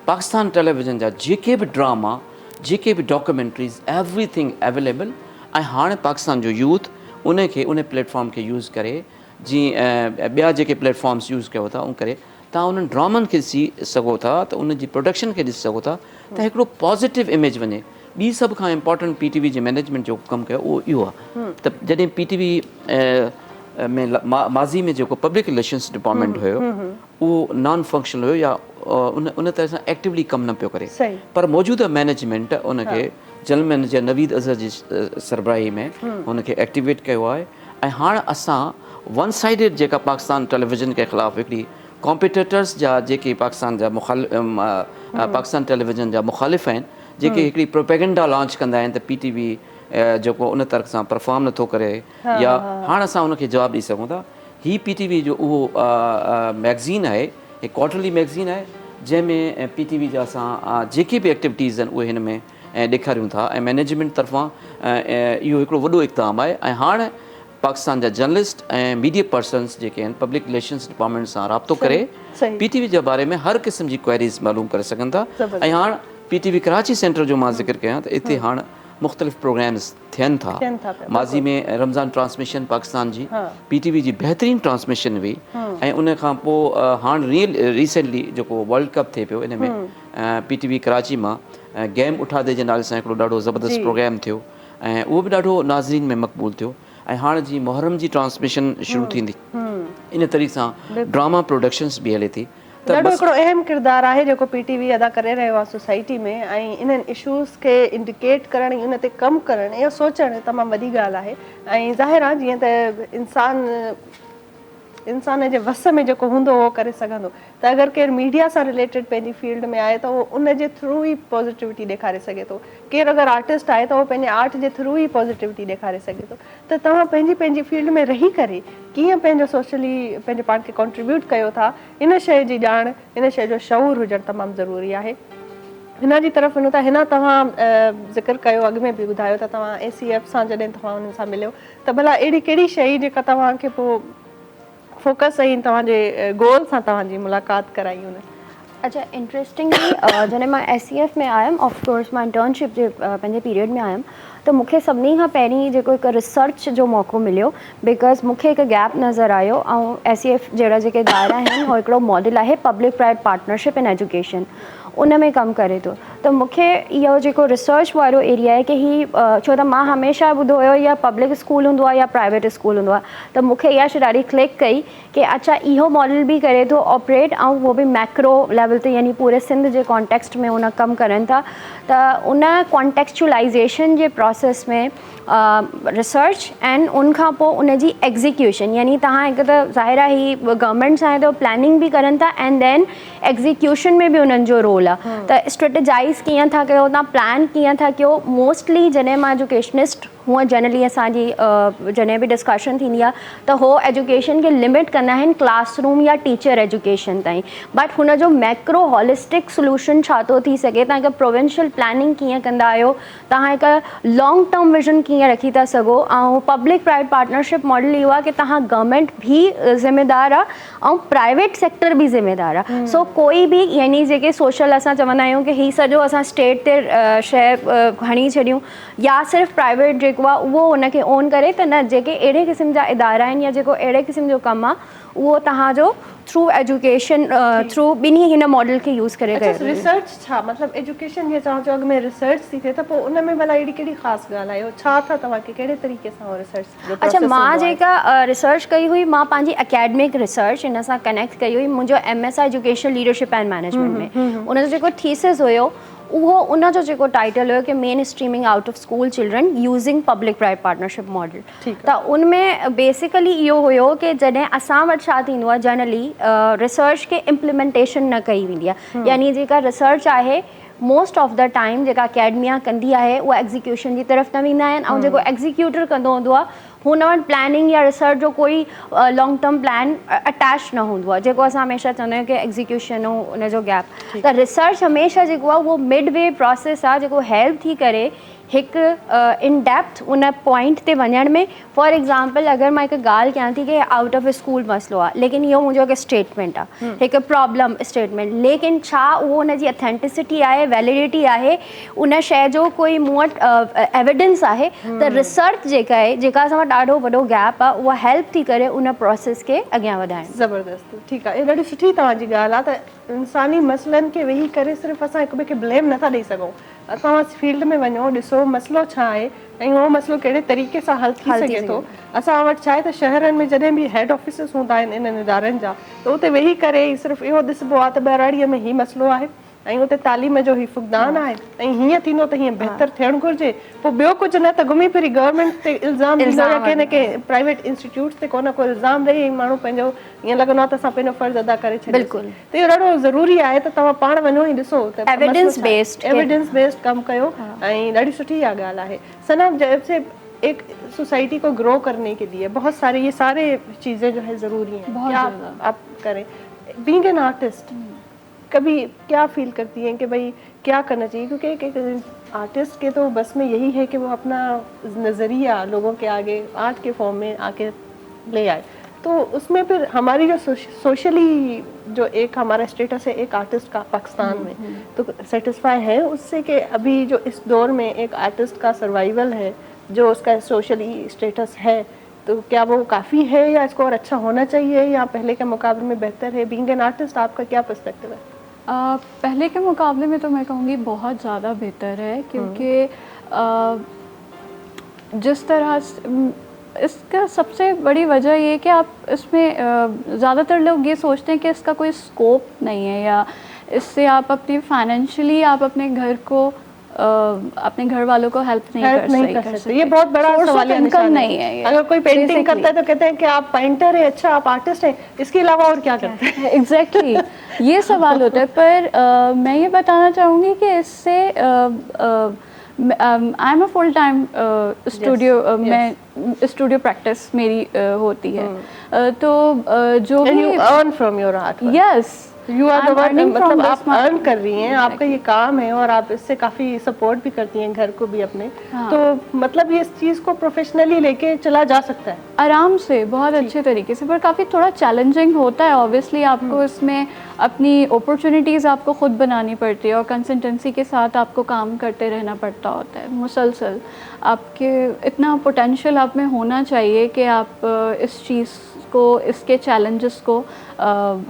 Pakistan television जा जेके बि ड्रामा जेके बि डॉक्यूमेंट्रीज़ एवरीथिंग अवेलेबल ऐं हाणे पाकिस्तान जो यूथ उन खे उन प्लेटफॉर्म खे यूज़ करे जीअं ॿिया जेके प्लेटफॉर्म्स यूज़ कयो था उन करे तव्हां उन्हनि ड्रामनि खे ॾिसी सघो था त उन जी प्रोडक्शन खे ॾिसी सघो था त हिकिड़ो पॉज़िटिव इमेज वञे ॿी सभ खां इम्पॉर्टेंट PTV जे मैनेजमेंट जो कमु कयो उहो इहो आहे त जॾहिं PTV में माज़ी में जेको पब्लिक रिलेशंस डिपार्टमेंट हुयो उहो नॉन फंक्शनल हुयो या उन तरह सां एक्टिवली कमु न पियो करे पर मौजूदा मैनेजमेंट उनखे जनरल मैनेजर नवीद अज़हर जी सरबराही में हुनखे एक्टिवेट कयो आहे ऐं हाणे असां वन साइडेड जेका पाकिस्तान टेलीविज़न के ख़िलाफ़ु हिकिड़ी कॉम्पिटिटर्स जा जेके पाकिस्तान जा पाकिस्तान टेलीविज़न जा मुख़ालिफ़ आहिनि जेके हिकिड़ी प्रोपेगेंडा लॉन्च कंदा आहिनि त PTV जेको उन तरह सां परफॉर्म नथो करे या हाणे असां उनखे जवाबु ॾेई सघूं था ही PTV जो उहो मैगज़ीन आहे हिकु क्वार्टरली मैगज़ीन आहे जंहिंमें PTV जा असां जेके बि एक्टिविटीज़ आहिनि उहे हिन में ॾेखारियूं था ऐं मैनेजमेंट तरफ़ां इहो हिकिड़ो वॾो इक़दाम आहे ऐं हाणे पाकिस्तान जा जर्नलिस्ट ऐं मीडिया पर्सन्स जेके आहिनि पब्लिक रिलेशंस डिपार्टमेंट सां राब्तो करे PTV जे बारे में हर क़िस्म जी क्वेरीज़ मालूम करे सघनि था ऐं हाणे PTV कराची सेंटर जो मां ज़िक्र कयां त इते हाणे मुख़्तलिफ़ प्रोग्राम्स थियनि था माज़ी में रमज़ान ट्रांसमिशन पाकिस्तान जी PTV जी बहितरीनु ट्रांसमिशन हुई ऐं उन खां पोइ हाणे रिसेंटली जेको वर्ल्ड कप थिए पियो इन में PTV कराची मां गेम उठा दे जे नाले सां हिकिड़ो ॾाढो ज़बरदस्त प्रोग्राम थियो ऐं उहो बि ॾाढो नाज़रीन में मक़बूल थियो ऐं हाणे जी मुहर्रम जी ट्रांसमिशन शुरू थींदी इन तरीक़े सां ड्रामा प्रोडक्शन्स बि हले थी ॾाढो हिकिड़ो अहम किरदारु आहे जेको PTV अदा करे रहियो आहे सोसाइटी में ऐं इन्हनि इशूज़ खे इंडिकेट करणु उन ते कमु करणु इहो सोचणु तमामु वॾी ॻाल्हि आहे ऐं ज़ाहिर आहे जीअं त इंसान जे वस में जेको हूंदो उहो करे सघंदो त अगरि केरु मीडिया सां रिलेटेड पंहिंजी फील्ड में आहे त उहो उन जे थ्रू ई पॉज़िटिविटी ॾेखारे सघे थो केरु अगरि आर्टिस्ट आहे त उहो पंहिंजे आर्ट जे थ्रू ई पॉज़िटिविटी ॾेखारे सघे थो त तव्हां पंहिंजी फील्ड में रही करे कीअं पंहिंजो सोशली पंहिंजे पाण खे कॉन्ट्रीब्यूट कयो था इन शइ जी ॼाण इन शइ जो शऊर हुजणु तमामु ज़रूरी आहे हिन जी तरफ़ वञूं था हिन तव्हां ज़िक्र कयो अॻु में बि ॿुधायो त तव्हां ACF सां जॾहिं तव्हां उन्हनि सां मिलियो त भला अहिड़ी कहिड़ी शइ जेका तव्हांखे पोइ फोकस आई तव्हांजे गोल सां तव्हांजी मुलाक़ात कराई हुन अच्छा इंट्रस्टिंगली जॾहिं मां SCF में आयमि ऑफकोर्स मां इंटर्नशिप जे पंहिंजे पीरियड में आयमि त मूंखे सभिनी खां पहिरीं जेको हिकु रिसर्च जो मौक़ो मिलियो बिकॉज़ मूंखे हिकु गैप नज़र आयो ऐं SCF जहिड़ा जेके दायरा आहिनि उहो हिकिड़ो मॉडल आहे public private partnership in education उन में कमु करे थो त मूंखे इहो जेको रिसर्च वारो एरिया आहे की ही छो त मां हमेशह ॿुधो हुयो या पब्लिक स्कूल हूंदो आहे या प्राइवेट स्कूल हूंदो आहे त मूंखे इहा शइ ॾाढी क्लिक कई की अच्छा इहो मॉडल बि करे थो ऑपरेट ऐं उहो बि मैक्रो लेवल ते यानी पूरे सिंध जे कॉन्टेक्स्ट में उन कमु करनि था त उन कॉन्टेक्चुलाइज़ेशन जे प्रोसेस में रिसर्च एंड उन खां पोइ उन जी एग्ज़ीक्यूशन यानी तव्हां हिकु त ज़ाहिर आहे ही गवर्नमेंट सां आहे त प्लानिंग बि करनि था एंड देन एग्ज़ीक्यूशन में बि उन्हनि जो रोल आहे त स्ट्रेटेजाइज़ कीअं था कयो तव्हां प्लान कीअं था कयो मोस्टली जॾहिं मां एजुकेशनिस्ट हूअं जनरली असांजी जॾहिं बि डिस्कशन थींदी आहे त हो एजुकेशन खे लिमिट कंदा आहिनि क्लासरूम या टीचर एजुकेशन ताईं, बट हुन जो मैक्रो हॉलिस्टिक सोल्यूशन छा थो थी सघे, तव्हां हिकु प्रोविंशियल प्लानिंग कीअं कंदा आहियो, तव्हां हिकु लॉन्ग टर्म विजन कीअं रखी था सघो, ऐं पब्लिक प्राइवेट पार्टनरशिप मॉडल इहो आहे कि तव्हां गवर्नमेंट भी ज़िम्मेदार आहे ऐं प्राइवेट सेक्टर बि ज़िम्मेदार आहे। सो कोई बि यानी जेके सोशल असां चवंदा आहियूं कि हीउ सॼो असां स्टेट ते शइ खणी छॾियूं या सिर्फ़ु प्राइवेट जेको आहे उहो उनखे ओन करे, त न, जेके अहिड़े क़िस्म जा इदारा आहिनि या जेको अहिड़े क़िस्म जो कमु आहे उहो तव्हांजो थ्रू एजुकेशन थ्रू ॿिन्ही हिन मॉडल खे यूज़ करे कयो। रिसर्च छा मतिलबु एजुकेशन जीअं तव्हां चओ अॻ में रिसर्च थी थिए त पोइ उन में भला अहिड़ी कहिड़ी ख़ासि ॻाल्हि आहे, छा था तव्हांखे कहिड़े तरीक़े सां उहो रिसर्च? अच्छा, मां जेका रिसर्च कई हुई, मां पंहिंजी अकेडमिक रिसर्च इन सां कनेक्ट कई हुई। मुंहिंजो MS education leadership and management में उनजो जेको थीसिस हुयो उहो उनजो जेको टाइटल हुयो कि main streaming out of school children using public private partnership model. त उनमें बेसिकली इहो हुयो कि जॾहिं असां वटि छा थींदो आहे, जनरली रिसर्च खे इम्प्लीमेंटेशन न कई वेंदी आहे, यानी जेका रिसर्च आहे मोस्ट ऑफ द टाइम जेका अकेडमिया कंदी आहे उहा एग्जीक्यूशन जी तरफ़ न वेंदा आहिनि, ऐं जेको एग्जीक्यूटर कंदो हूंदो आहे हुन वटि प्लानिंग या रिसर्च जो कोई लॉन्ग टर्म प्लान अटैच न हूंदो आहे, जेको असां हमेशह चवंदा आहियूं कि एग्जीक्यूशन ऐं उनजो गैप। त रिसर्च हमेशह जेको आहे उहो मिड वे प्रोसेस आहे जेको हेल्प थी करे हिकु इन डेप्थ उन पॉइंट ते वञण में। फॉर एग्ज़ाम्पल, अगरि मां हिकु ॻाल्हि कयां थी कि आउट ऑफ स्कूल मसइलो आहे, लेकिन इहो मुंहिंजो हिकु स्टेटमेंट आहे, हिकु प्रॉब्लम स्टेटमेंट, लेकिन छा उहो हुनजी ऑथेंटिसिटी आहे, वैलिडिटी आहे, उन शइ जो कोई मूं वटि एविडेंस आहे? त रिसर्च जेका आहे, जेका असां वटि ॾाढो वॾो गैप आहे, उहा हेल्प थी करे उन प्रोसेस खे अॻियां वधाइण। ज़बरदस्त, ठीकु आहे, ॾाढी सुठी तव्हांजी ॻाल्हि आहे त इंसानी मसइलनि खे वेही करे सिर्फ़ु असां हिक ॿिए खे ब्लेम नथा ॾेई सघूं। तव्हां फील्ड में वञो, ॾिसो मसइलो छा आहे ऐं उहो मसइलो कहिड़े तरीक़े सां हल थी सघे थो। असां वटि छा आहे त शहरनि में जॾहिं बि हेड ऑफिसिस हूंदा आहिनि इन्हनि इदारनि जा, त उते वेही करे सिर्फ़ु इहो ॾिसबो आहे त ॿहिराड़ीअ में हीउ मसइलो आहे ऐं उते तालीम जो ही फुक़दान आहे ऐं हीअं थींदो त हीअं बहितर थियणु घुरिजे, पोइ ॿियो कुझु न त घुमी फिरी गवर्नमेंट ते इल्ज़ाम ॾींदो या कंहिं न कंहिं प्राइवेट इंस्टीट्यूट ते को न को इल्ज़ाम ॾेई माण्हू पंहिंजो ईअं लॻंदो आहे त असां पंहिंजो फ़र्ज़ु अदा करे छॾियो। बिल्कुलु, त इहो ॾाढो ज़रूरी आहे त तव्हां पाण वञो ई ॾिसो त एविडेंस बेस्ड कमु कयो ऐं ॾाढी सुठी इहा ॻाल्हि आहे। सना, जैसे एक सोसाइटी को ग्रो करने के लिए बहुत सारे ये सारे चीज़ें जो है ज़रूरी हैं कि आप करें। बीइंग एन आर्टिस्ट कभी क्या फील करती हैं कि भाई क्या करना चाहिए, क्योंकि एक आर्टिस्ट के तो बस में यही है कि वो अपना नज़रिया लोगों के आगे आर्ट के फॉर्म में आके ले आए, तो उसमें फिर हमारी जो सोशली जो एक हमारा स्टेटस है एक आर्टिस्ट का पाकिस्तान में, तो सेटिस्फाई है उससे कि अभी जो इस दौर में एक आर्टिस्ट का सर्वाइवल है, जो उसका सोशली स्टेटस है, तो क्या वो काफ़ी है या इसको और अच्छा होना चाहिए या पहले के मुकाबले में बेहतर है? बीइंग एन आर्टिस्ट आपका क्या पर्सपेक्टिव है? पहले के मुकाबले में तो मैं कहूँगी बहुत ज़्यादा बेहतर है, क्योंकि जिस तरह इसका सबसे बड़ी वजह ये कि आप इसमें ज़्यादातर लोग ये सोचते हैं कि इसका कोई स्कोप नहीं है या इससे आप अपनी फाइनेंशियली आप अपने घर को अपने घर वालों को हेल्प नहीं कर सकते। ये बहुत बड़ा सवाल इनकम नहीं है। अगर कोई पेंटिंग करता है तो कहते हैं कि आप पेंटर हैं, अच्छा आप आर्टिस्ट हैं, इसके अलावा और क्या करते हैं? एग्जैक्टली ये सवाल होता है। पर मैं ये बताना चाहूँगी कि इससे I am a full time studio में स्टूडियो प्रैक्टिस मेरी होती है, तो जो भी earn from your art. Yes, you are the one, मतलब आप अर्न कर रही हैं, आपका ये काम है और आप इससे काफ़ी सपोर्ट भी करती हैं घर को भी अपने। हाँ। तो मतलब ये इस चीज़ को प्रोफेशनली लेके चला जा सकता है आराम से, बहुत अच्छे तरीके से, पर काफ़ी थोड़ा चैलेंजिंग होता है ऑब्वियसली। आपको इसमें अपनी अपॉर्चुनिटीज़ आपको ख़ुद बनानी पड़ती है और कंसिस्टेंसी के साथ आपको काम करते रहना पड़ता होता है मुसलसल। आपके इतना पोटेंशियल आप में होना चाहिए कि आप इस चीज़ को, इसके चैलेंजेस को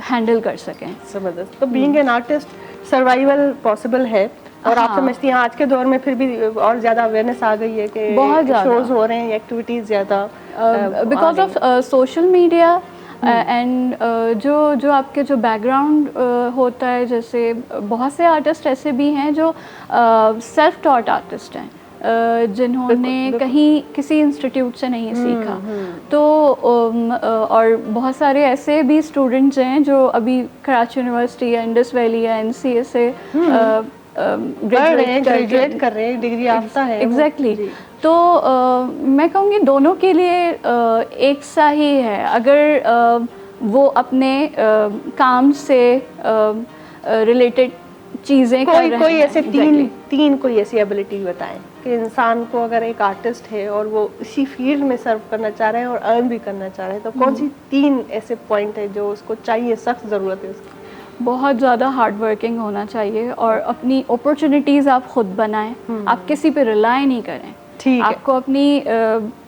हैंडल कर सकें। ज़बरदस्त। तो being an artist survival possible है और आप समझती हैं आज के दौर में फिर भी और ज़्यादा अवेयरनेस आ गई है कि बहुत शोज़ हो रहे हैं, एक्टिविटीज़ ज़्यादा because of social media and जो आपके जो बैकग्राउंड होता है, जैसे बहुत से आर्टिस्ट ऐसे भी हैं जो सेल्फ टॉट आर्टिस्ट हैं, जिन्होंने कहीं किसी इंस्टीट्यूट से नहीं सीखा। तो और बहुत सारे ऐसे भी स्टूडेंट्स हैं जो अभी कराची यूनिवर्सिटी या इंडस वैली या NCA से ग्रेजुएट कर रहे हैं, डिग्री याफ्ता है। एग्जैक्टली तो मैं कहूँगी दोनों के लिए एक सा ही है। अगर वो अपने काम से रिलेटेड चीज़ें कर रहे कोई हैं। ऐसे तीन कोई ऐसी एबिलिटी बताएं कि इंसान को, अगर एक आर्टिस्ट है और वो इसी फील्ड में सर्व करना चाह रहे हैं और अर्न भी करना चाह रहे हैं, तो कौन सी 3 ऐसे पॉइंट है जो उसको चाहिए, सख्त ज़रूरत है उसकी? बहुत ज़्यादा हार्ड वर्किंग होना चाहिए और अपनी अपॉर्चुनिटीज़ आप खुद बनाएं। आप किसी पे रिलाई नहीं करें। ठीक है। आपको अपनी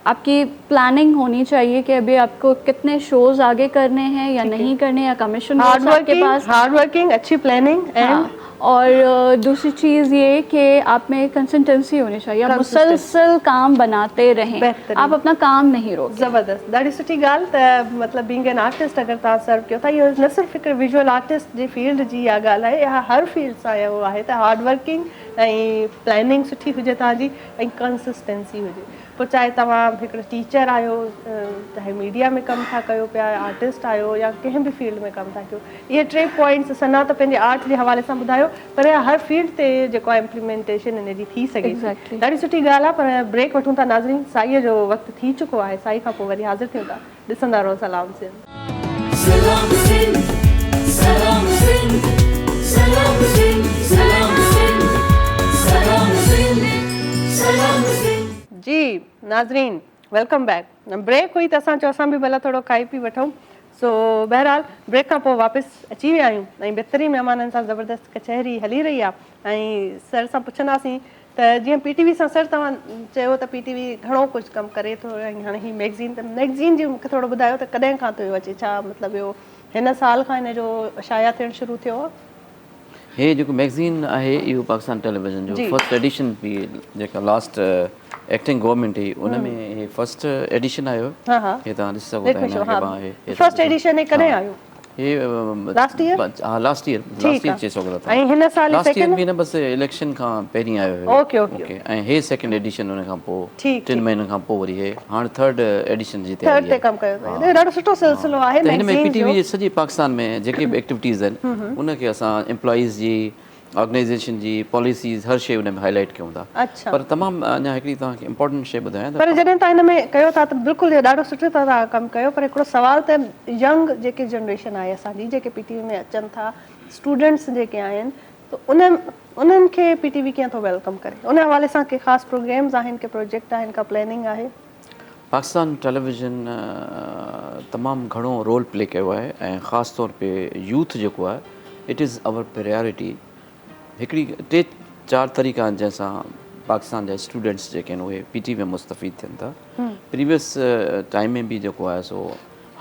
आपकी प्लानिंग होनी चाहिए कि अभी आपको कितने शोज आगे करने हैं या नहीं करने, या कमीशन आपके पास। हार्ड वर्किंग, अच्छी प्लानिंग एंड और दूसरी चीज़ ये कि आप में कंसिस्टेंसी होनी चाहिए। आप मुसलसल काम बनाते रहें, आप अपना काम नहीं रोकें। ज़बरदस्त, ॾाढी सुठी ॻाल्हि। त मतिलबु बीइंग एन आर्टिस्ट अगरि तव्हां सर्व कयो था, इहो न सिर्फ़ु हिकु विजुअल आर्टिस्ट जी फील्ड जी इहा ॻाल्हि आहे, इहा हर फील्ड सां इहो आहे त हार्ड वर्किंग ऐं प्लानिंग सुठी हुजे तव्हांजी, ऐं कंसिस्टेंसी हुजे। पोइ चाहे तव्हां हिकिड़े टीचर आहियो, चाहे मीडिया में कमु था कयो पिया, आर्टिस्ट आहियो, या कंहिं बि फील्ड में कमु था कयो, इहे 3 पॉइंट्स सना त पंहिंजे आर्ट जे हवाले सां ॿुधायो, पर इहा हर फील्ड ते जेको आहे इम्प्लीमेंटेशन इन जी थी सघे। Exactly. ॾाढी सुठी ॻाल्हि आहे। पर ब्रेक वठूं था नाज़रीन, साईअ जो वक़्तु थी चुको आहे, साई खां पोइ वरी हाज़िर थियूं था। ॾिसंदा रहो सलाम सिंध। सलाम सिंध, सलाम सिंध, सलाम सिंध, सलाम सिंध, सलाम सिंध, सलाम सिंध। जी नाज़रीन, वेलकम बैक। ब्रेक हुई त असां चयो असां बि भला थोरो खाई पी वठूं। सो बहरहाल ब्रेक खां पोइ वापसि अची विया आहियूं ऐं बहितरीन महिमाननि सां ज़बरदस्त कचहरी हली रही आहे। ऐं सर सां पुछंदासीं त जीअं PTV सां सर तव्हां चयो त PTV घणो कुझु कमु करे थो, ऐं हाणे ही मैगज़ीन जी मूंखे थोरो ॿुधायो त कॾहिं खां थियो अचे, छा मतिलबु इहो हिन साल खां हिन जो शाया थियणु शुरू थियो आहे? हे जेको मैगज़ीन आहे इहो पाकिस्तान टेलीविज़न जो फर्स्ट एडिशन बि जेका लास्ट एक्टिंग गवर्नमेंट हुई उन में हे फर्स्ट एडिशन आयो। हा हा, हे तव्हां ॾिसी सघो था। फर्स्ट एडिशन हे कॾहिं आयो? हे लास्ट ईयर? हा लास्ट ईयर चई सघो था। ऐं हिन साल लास्ट ईयर बि न, बसि इलेक्शन खां पहिरीं आयो हुयो। Okay okay. ऐं हे सेकंड एडिशन हुन खां पोइ ठीक 3 महीननि खां पोइ वरी हे हाणे थर्ड एडिशन जी तयारी थर्ड ते कमु कयो अथव। ॾाढो सुठो सिलसिलो आहे त हिन में मैगज़ीन PTV जो। जे सॼे पाकिस्तान में जेके बि एक्टिविटीज़ आहिनि उनखे असां एम्प्लॉइज़ जी, ऑर्गेनाइज़ेशन जी, पॉलिसीज़, हर शइ हुन में हाईलाइट कयूं था। अच्छा। पर तमामु अञा हिकिड़ी तव्हांखे इम्पोर्टेंट शइ ॿुधायां त पर जॾहिं तव्हां हिन में कयो था त बिल्कुलु ॾाढो सुठो तव्हां कमु कयो, पर हिकिड़ो सुवाल त यंग जेके जनरेशन आहे असांजी, जेके PTV में अचनि था, स्टूडेंट्स जेके आहिनि, त उन्हनि खे PTV कीअं थो वेलकम करे? उन हवाले सां के ख़ासि प्रोग्राम्स आहिनि, के प्रोजेक्ट आहिनि, का प्लानिंग आहे? पाकिस्तान टेलीविज़न तमामु घणो रोल प्ले कयो आहे ऐं ख़ासि तौर पे यूथ जेको आहे, इट इज़ आवर प्रायोरिटी। हिकिड़ी 3-4 तरीक़ा आहिनि जंहिंसां पाकिस्तान जा स्टूडेंट्स जेके आहिनि उहे PTV में मुस्तफ़ीद थियनि था। प्रीवियस टाइम में बि जेको आहे सो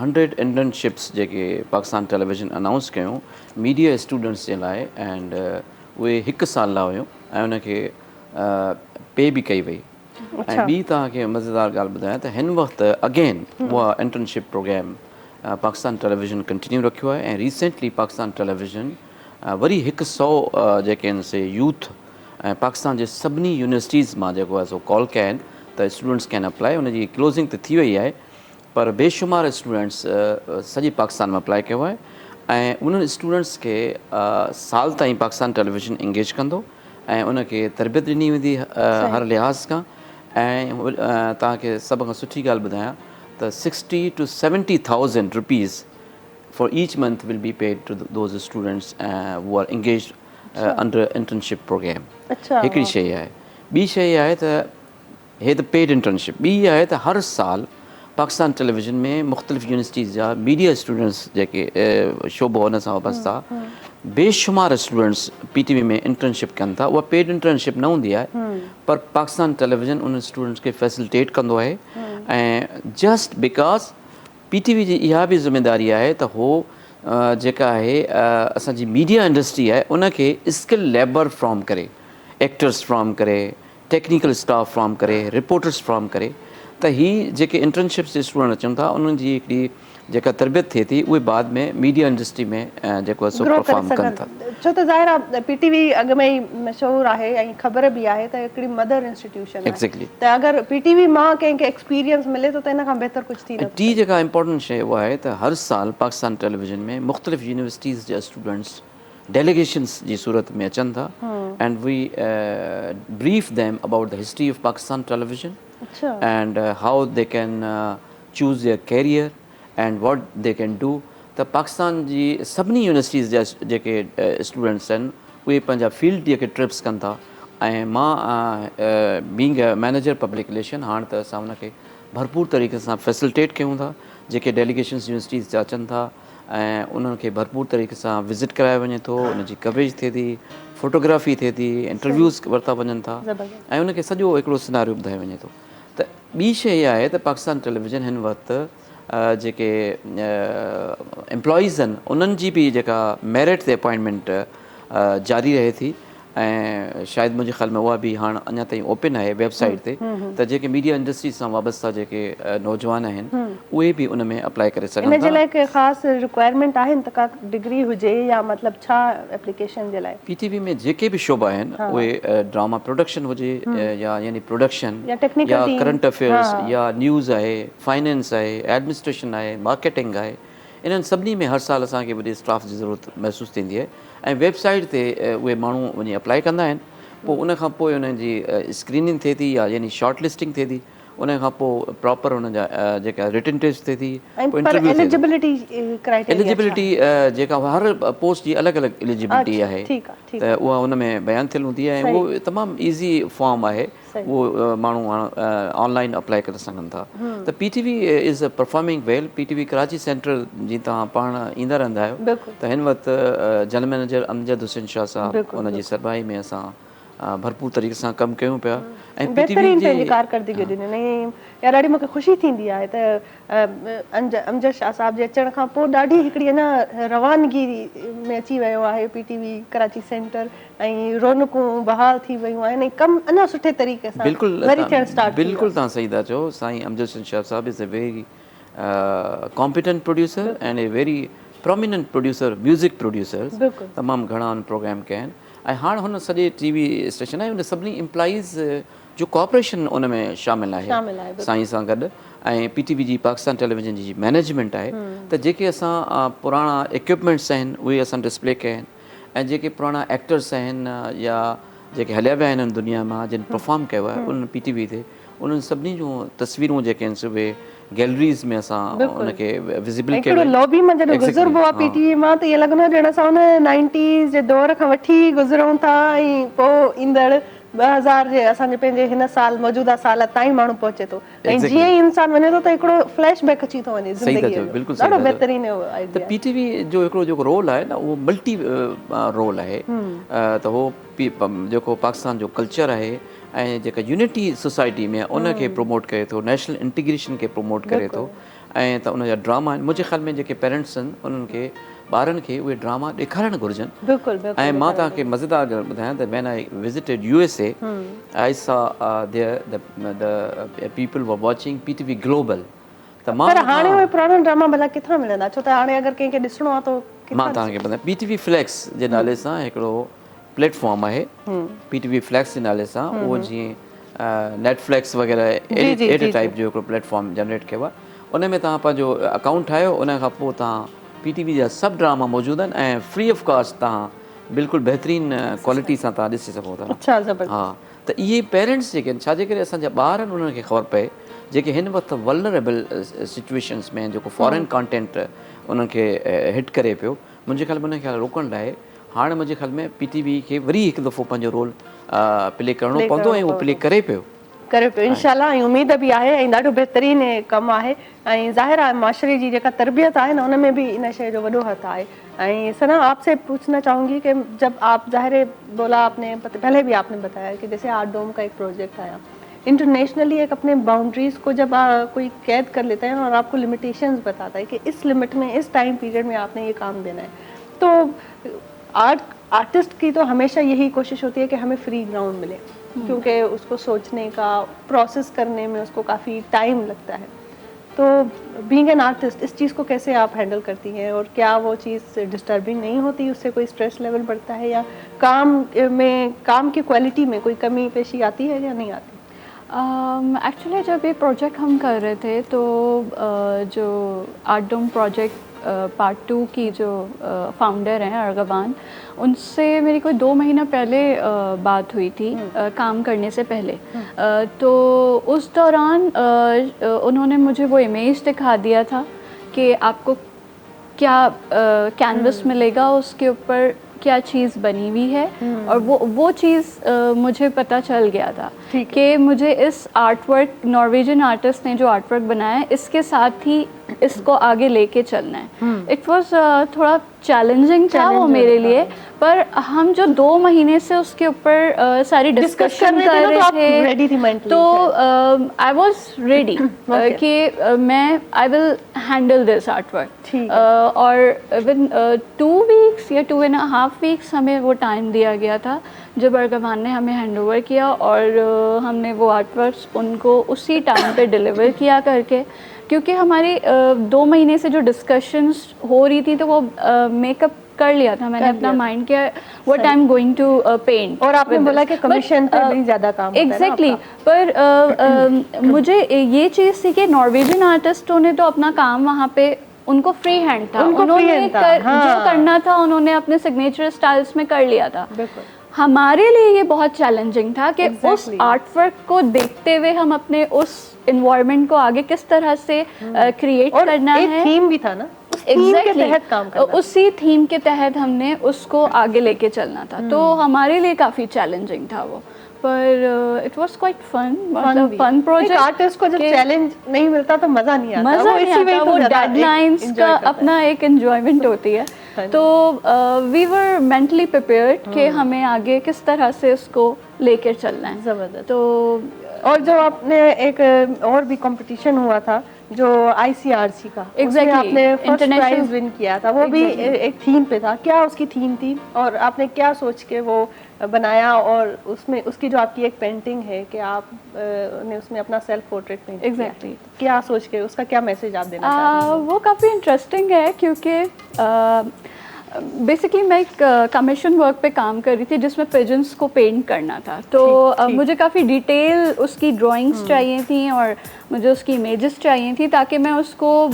100 इंटर्नशिप्स जेके पाकिस्तान टेलीविज़न अनाउंस कयूं मीडिया स्टूडेंट्स जे लाइ, एंड उहे 1 साल लाइ हुयूं ऐं उनखे पे बि कई वई। ऐं ॿी तव्हांखे मज़ेदार ॻाल्हि ॿुधायां त हिन वक़्तु अगेन उहा internship programme Pakistan television continue रखियो आहे। ऐं रिसेंटली पाकिस्तान टेलीविज़न वरी 100 जेके आहिनि से यूथ ऐं पाकिस्तान जे सभिनी यूनिवर्सिटीज़ मां जेको आहे सो कॉल कया आहिनि त स्टूडेंट्स कैन अप्लाई। उनजी क्लोज़िंग त थी वई आहे, पर बेशुमार स्टूडेंट्स सॼे पाकिस्तान में अप्लाई कयो आहे। ऐं उन्हनि स्टूडेंट्स खे साल ताईं पाकिस्तान टेलीविज़न इंगेज कंदो ऐं उनखे तरबियत ॾिनी वेंदी हर लिहाज़ खां। ऐं तव्हांखे सभ खां सुठी ॻाल्हि ॿुधायां त 60 to 70,000 rupees for each month will be paid to those students who are engaged under internship program. हिकिड़ी शइ आहे। ॿी शइ आहे त हे त पेड इंटर्नशिप। ॿी आहे त हर साल पाकिस्तान टेलीविज़न में मुख़्तलिफ़ यूनिवर्सिटीज़ जा मीडिया स्टूडेंट्स जेके शोबो हुन सां वाबस्ता बेशुमार स्टूडेंट्स PTV में इंटर्नशिप कनि था। उहा पेड इंटर्नशिप न हूंदी आहे, पर पाकिस्तान टेलीविज़न उन स्टूडेंट्स खे फैसिलिटेट कंदो आहे। ऐं जस्ट बिकॉज़ PTV जी इहा बि ज़िमेदारी आहे त हो जेका आहे असांजी मीडिया इंडस्ट्री आहे उनखे स्किल लेबर फ्रॉम करे, एक्टर्स फ्रॉम करे, टेक्निकल स्टाफ फ्रॉम करे, रिपोर्टर्स फ्रॉम करे, त ही जेके इंटर्नशिप्स जे स्टूडेंट अचनि था उन्हनि जी हिकिड़ी जेका तरबियत थिए थी उहे बाद में मीडिया इंडस्ट्री में जेको आहे सो परफॉर्म कनि था। छो त ज़ाहिर आहे PTV अॻु में ई मशहूरु आहे ऐं ख़बर बि आहे त हिकिड़ी मदर इंस्टीट्यूशन आहे। एक्ज़ैक्टली। त अगरि PTV मां कंहिंखे एक्सपीरियंस मिले थो त इन खां बहितर कुझु थी न। टी जेका इम्पोर्टेंट शइ उहा आहे त हर साल पाकिस्तान टेलीविज़न में मुख़्तलिफ़ यूनिवर्सिटीज़ जा स्टूडेंट्स डेलीगेशन्स जी सूरत में अचनि था and we brief them about the history of Pakistan television अच्छा and how they can choose their career and what they can do. त पाकिस्तान जी सभिनी यूनिवर्सिटीज़ जा जेके स्टूडेंट्स आहिनि उहे पंहिंजा फील्ड जेके ट्रिप्स कनि था ऐं मां being a manager public relation हाणे त असां हुनखे भरपूर तरीक़े सां फैसिलिटेट कयूं था जेके डेलीगेशन्स यूनिवर्सिटीज़ जा अचनि था ऐं उन्हनि खे भरपूर तरीक़े सां विज़िट करायो वञे थो, उनजी कवरेज थिए थी, फ़ोटोग्राफी थिए थी, इंटरव्यूज़ वरिता वञनि था ऐं उनखे सॼो हिकिड़ो सिनारियो ॿुधायो वञे थो। त ॿी शइ इहा आहे त पाकिस्तान टेलीविज़न हिन वक़्तु जेके एम्प्लॉइज़ आहिनि उन्हनि जी बि जेका मेरिट ते अपॉइंटमेंट जारी रहे थी ऐं शायदि मुंहिंजे ख़्याल में उहा बि हाणे अञा ताईं ओपन आहे वेबसाइट ते त जेके मीडिया इंडस्ट्री सां वाबस्ता जेके नौजवान आहिनि उहे बि उन में अप्लाई करे सघनि इन जे था। लाइ के ख़ासि रिक्वायरमेंट आहिनि त का डिग्री हुजे या मतिलबु छा एप्लीकेशन जे लाइ? पीटीवी में जेके बि शोबा आहिनि उहे ड्रामा प्रोडक्शन हुजे या यानी प्रोडक्शन या technical या team, करंट अफेयर्स या न्यूज़ आहे, फाइनेंस आहे, एडमिनिस्ट्रेशन आहे, मार्केटिंग आहे, इन्हनि सभिनी में हर साल असांखे वॾे स्टाफ जी ज़रूरत महसूसु थींदी आहे ऐं वेबसाइट ते उहे माण्हू वञी अप्लाई कंदा आहिनि। पोइ उन खां पोइ उन्हनि जी स्क्रीनिंग थिए थी या यानी शॉर्ट लिस्टिंग थिए थी, उन खां पोइ प्रॉपर उन जा जेका रिटन टेस्ट थिए थी, पोइ इंटरव्यू थिए थो। एलिजिबिलिटी क्राइटेरिया एलिजिबिलिटी जेका हर पोस्ट जी अलॻि अलॻि एलिजिबिलिटी आहे ठीकु आहे त उहा उन में बयानु थियल हूंदी आहे ऐं उहो तमामु ईज़ी फॉर्म आहे, उहो माण्हू ऑनलाइन अप्लाई करे सघनि था। त PTV is performing well. PTV Karachi centre जी तव्हां पाण ईंदा रहंदा आहियो त हिन वक़्तु जनरल मैनेजर अमजद हुसैन शाह साहब उन जी सरबराही में असां भरपूर तरीक़े सां कमु कयूं पिया ऐं बहितरीन पंहिंजी कारकर्दगी ॾिनी या ॾाढी मूंखे ख़ुशी थींदी आहे त अमजद शाह साहब जे अचण खां पोइ ॾाढी हिकिड़ी अञा रवानगी में अची वियो आहे पीटीवी कराची सेंटर ऐं रौनकूं बहाल थी वियूं आहिनि ऐं कमु अञा सुठे तरीक़े सां वरी थियणु स्टार्ट। बिल्कुलु तव्हां सही था चओ। साईं अमजद हुसैन शाह साहब is a very competent producer and a very prominent producer, music producer, तमामु घणा उन प्रोग्राम कया आहिनि ऐं हाणे हुन सॼे टीवी स्टेशन आहे उन सभिनी एम्प्लॉइज़ जो कोऑपरेशन उन में शामिलु आहे साईं सां गॾु ऐं पीटीवी जी पाकिस्तान टेलीविज़न जी मैनेजमेंट आहे त जेके असां पुराणा इक्विपमेंट्स आहिनि उहे असां डिस्प्ले कया आहिनि ऐं जेके पुराणा एक्टर्स आहिनि या जेके हलिया विया आहिनि दुनिया मां जिन परफॉर्म कयो आहे उन्हनि पीटीवी ते उन्हनि सभिनी जूं तस्वीरूं जेके आहिनि उहे गैलरीज़ में असां उनखे विज़िबल कयो आहे। लॉबी मां जॾहिं गुज़रबो आहे पीटीवी मां त ईअं लॻंदो आहे ॼण असां उन 90s जे दौर खां वठी गुज़रूं था ऐं पोइ ईंदड़ 2000 जे असांजे पंहिंजे हिन साल मौजूदा साल ताईं माण्हू पहुचे थो ऐं जीअं ई इंसान वञे थो त हिकिड़ो फ्लैशबैक अची थो वञे ज़िंदगीअ जो। ॾाढो बहितरीन त पीटीवी जो हिकिड़ो जेको रोल आहे न उहो मल्टी रोल आहे त उहो जेको पाकिस्तान जो कल्चर आहे ऐं जेका यूनिटी सोसाइटी में उनखे प्रमोट करे थो, नेशनल इंटीग्रेशन खे प्रमोट करे थो ऐं त उनजा ड्रामा आहिनि मुंहिंजे ख़्याल में जेके पेरेंट्स आहिनि उन्हनि खे ॿारनि खे उहे ड्रामा ॾेखारणु घुरिजनि। ऐं मां तव्हांखे मज़ेदार ॻाल्हि ॿुधायां त when I विज़िटेड USA I saw there the people were watching PTV global. त मां पर हाणे उहे पुराणा ड्रामा भला किथां मिलंदा छो त हाणे अगरि कंहिंखे ॾिसणो आहे त मां तव्हांखे ॿुधायां पीटीवी फ्लैक्स जे नाले सां हिकिड़ो प्लेटफॉर्म आहे पीटीवी फ्लैक्स जे नाले सां उहो जीअं नेटफ्लिक्स वग़ैरह अहिड़े टाइप जो हिकिड़ो प्लेटफॉर्म जनरेट कयो आहे उन में तव्हां पंहिंजो अकाउंट ठाहियो उन खां पोइ तव्हां पीटीवी जा सभु ड्रामा मौजूदु आहिनि ऐं फ्री ऑफ कॉस्ट तव्हां बिल्कुलु बहितरीन क्वालिटी सां तव्हां ॾिसी सघो था। हा त इहे पेरेंट्स जेके आहिनि छाजे करे असांजा ॿार आहिनि उन्हनि खे ख़बर पए जेके हिन वक़्तु वल्नरेबल सिचुएशन्स में जेको फॉरेन कॉन्टेंट उन्हनि खे हिट करे पियो मुंहिंजे ख़्याल में उनखे रोकण लाइ हाणे मुंहिंजे ख़्याल में पीटीवी खे वरी हिकु दफ़ो पंहिंजो रोल प्ले करिणो पवंदो ऐं उहो प्ले करे पियो इंशाल्लाह ऐं उम्मीद बि आहे ऐं ॾाढो बहितरीन कमु आहे ऐं ज़ाहिर आहे माशरे जी जेका तरबियत आहे न उन में भी इन शइ जो वॾो हथु आहे। ऐं सना आपसे पूछना चाहूँगी कि जब आप ज़ाहिर बोला आपने पहले भी आपने बताया कि जैसे आर्ट डोम का एक प्रोजेक्ट आया इंटरनेशनली एक अपने बाउंड्रीज़ को जब कोई कैद कर लेता है और आपको लिमिटेशंस बताता है कि इस लिमिट में इस टाइम पीरियड में आपने ये काम देना है तो आर्टिस्ट की तो हमेशा यही कोशिश होती है कि हमें फ्री ग्राउंड मिले क्योंकि उसको सोचने का प्रोसेस करने में उसको काफ़ी टाइम लगता है। तो बीइंग एन आर्टिस्ट इस चीज़ को कैसे आप हैंडल करती हैं और क्या वो चीज़ डिस्टर्बिंग नहीं होती उससे कोई स्ट्रेस लेवल बढ़ता है या काम की क्वालिटी में कोई कमी पेशी आती है या नहीं आती? एक्चुअली जब ये प्रोजेक्ट हम कर रहे थे तो जो आर्ट डोम प्रोजेक्ट पार्ट 2 की जो फाउंडर हैं अर्गवान, उनसे मेरी कोई 2 महीना पहले बात हुई थी काम करने से पहले। तो उस दौरान उन्होंने मुझे वो इमेज दिखा दिया था कि आपको क्या कैनवस मिलेगा, उसके ऊपर क्या चीज़ बनी हुई है, और वो चीज़ मुझे पता चल गया था कि मुझे इस आर्टवर्क, नॉर्वेजियन आर्टिस्ट ने जो आर्टवर्क बनाया है, इसके साथ ही इसको आगे लेके चलना है। इट वाज थोड़ा चैलेंजिंग था वो मेरे लिए, पर हम जो 2 महीने से उसके ऊपर सारी डिस्कशन कर रहे थे, तो आई वाज रेडी कि मैं I will handle this artwork. और विद 2 वीक्स या 2.5 वीक्स हमें वो टाइम दिया गया था जब अर्गवान ने हमें हैंडओवर किया, और हमने वो आर्टवर्क्स उनको उसी टाइम पे डिलीवर किया करके, क्योंकि हमारी 2 महीने से जो डिस्कशंस हो रही थी, तो वो मेकअप कर लिया था मैंने अपना माइंड किया what I am going to paint. और आपने बोला कि कमीशन पे भी ज़्यादा काम एग्जैक्टली, पर मुझे ये चीज़ थी कि नॉर्वेजियन आर्टिस्टों ने तो अपना काम वहाँ पे उनको फ्री हैंड था, उन्होंने जो करना था उन्होंने अपने सिग्नेचर स्टाइल्स में कर लिया था। हमारे लिए ये बहुत चैलेंजिंग था कि उस आर्टवर्क को देखते हुए हम अपने उस इन्वायरमेंट को आगे किस तरह से क्रिएट करना है। एक थीम भी था ना, एग्जैक्टली उसी थीम के तहत हमने उसको आगे लेके चलना था, तो हमारे लिए काफ़ी चैलेंजिंग था वो, पर इट वाज क्वाइट फन, मतलब फन प्रोजेक्ट। आर्टिस्ट को जब चैलेंज नहीं मिलता तो मज़ा नहीं आता, वो डेडलाइंस का अपना एक एंजॉयमेंट होती है। तो वी वर मेंटली प्रिपेयर्ड कि हमें आगे किस तरह से उसको लेकर चलना है। ज़बरदस्त। तो और जो आपने एक और भी कंपटीशन हुआ था जो ICRC का, उसमें आपने फर्स्ट प्राइज विन किया था, वो भी एक थीम पे था। क्या उसकी थीम थी और आपने क्या सोच के वो बनाया, और उसमें उसकी जो आपकी एक पेंटिंग है कि आप ने उसमें अपना सेल्फ पोर्ट्रेट पेंट किया, एग्जैक्टली क्या सोच के, उसका क्या मैसेज आप देना चाहते हैं? वो काफ़ी इंटरेस्टिंग है, क्योंकि बेसिकली मैं एक कमीशन वर्क पे काम कर रही थी जिसमें पिजन्स को पेंट करना था, तो मुझे काफ़ी डिटेल उसकी ड्राइंग्स चाहिए थी और मुझे उसकी इमेजेस चाहिए थी ताकि मैं उसको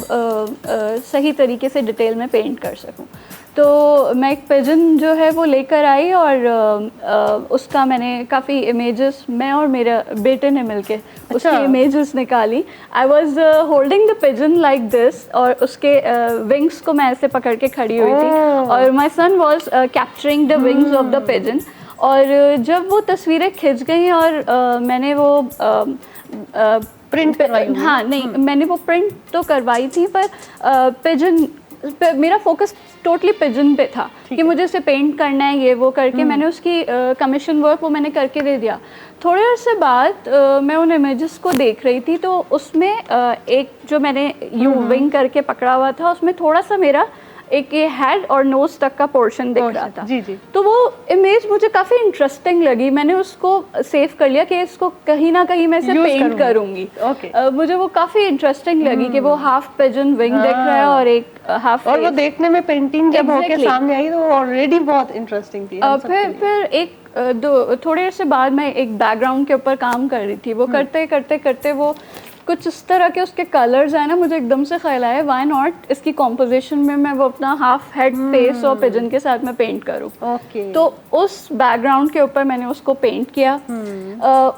सही तरीके से डिटेल में पेंट कर सकूं। तो मैं एक पिजन जो है वो लेकर आई, और उसका मैंने काफ़ी इमेजेस, मैं और मेरे बेटे ने मिलके उसकी इमेजेस निकाली। I was holding the pigeon like this, और उसके विंग्स को मैं ऐसे पकड़ के खड़ी हुई थी, और my son was capturing the wings of the pigeon. और जब वो तस्वीरें खिंच गई और मैंने वो प्रिंट करवाई? हाँ नहीं, मैंने वो प्रिंट तो करवाई थी, पर पिजन मेरा फोकस टोटली पिजन पे था कि मुझे इसे पेंट करना है, ये वो करके मैंने उसकी कमीशन वर्क वो मैंने करके दे दिया। थोड़े अर्से बाद मैं उन इमेजेस को देख रही थी, तो उसमें एक जो मैंने यू विंग करके पकड़ा हुआ था, उसमें थोड़ा सा मेरा एक ये हेड और नोज तक का पोर्शन दिख रहा था। जी जी। तो वो इमेज मुझे काफ़ी इंटरेस्टिंग लगी, मैंने उसको सेव कर लिया कि इसको कहीं ना कहीं मैं इसे पेंट करूँगी। मुझे वो काफ़ी इंटरेस्टिंग लगी कि वो हाफ पिजन विंग दिख रहा है और एक हाफ, और वो देखने में पेंटिंग जब होके सामने आई तो ऑलरेडी बहुत इंटरेस्टिंग थी। फिर एक थोड़े अर्से बाद मैं एक बैकग्राउंड के ऊपर काम कर रही थी, वो करते करते करते वो कुछ इस तरह के उसके कलर्स आए ना, मुझे एकदम से ख्याल आया व्हाई नॉट इसकी कॉम्पोजिशन में मैं वो अपना हाफ हेड फेस और पिजन के साथ मैं पेंट करूँ। तो उस बैकग्राउंड के ऊपर मैंने उसको पेंट किया।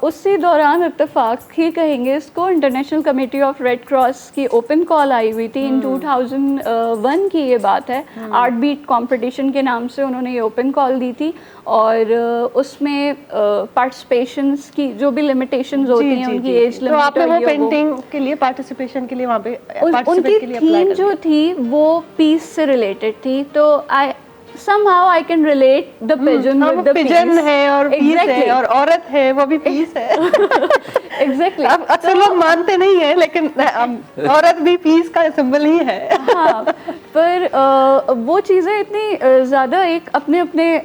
उसी दौरान इत्तेफाक ही कहेंगे इसको, international committee of red cross की ओपन कॉल आई हुई थी। इन 2001 की ये बात है, आर्ट बीट कॉम्पिटिशन के नाम से उन्होंने ये ओपन कॉल दी थी, और उसमें पार्टिसिपेशंस की जो भी लिमिटेशंस होती हैं, उनकी एज लिमिट, तो आपने वो पेंटिंग के लिए पार्टिसिपेशन के लिए वहाँ पे उनकी थीम जो थी वो पीस से रिलेटेड थी, तो आई somehow I can relate the pigeon with the pigeon piece. है और पीस है और औरत है, वो भी पीस है। Exactly. अब अक्सर लोग मानते नहीं है, लेकिन औरत भी पीस का सिंबल ही है। हाँ, पर वो चीज़ें इतनी ज़्यादा एक अपने अपने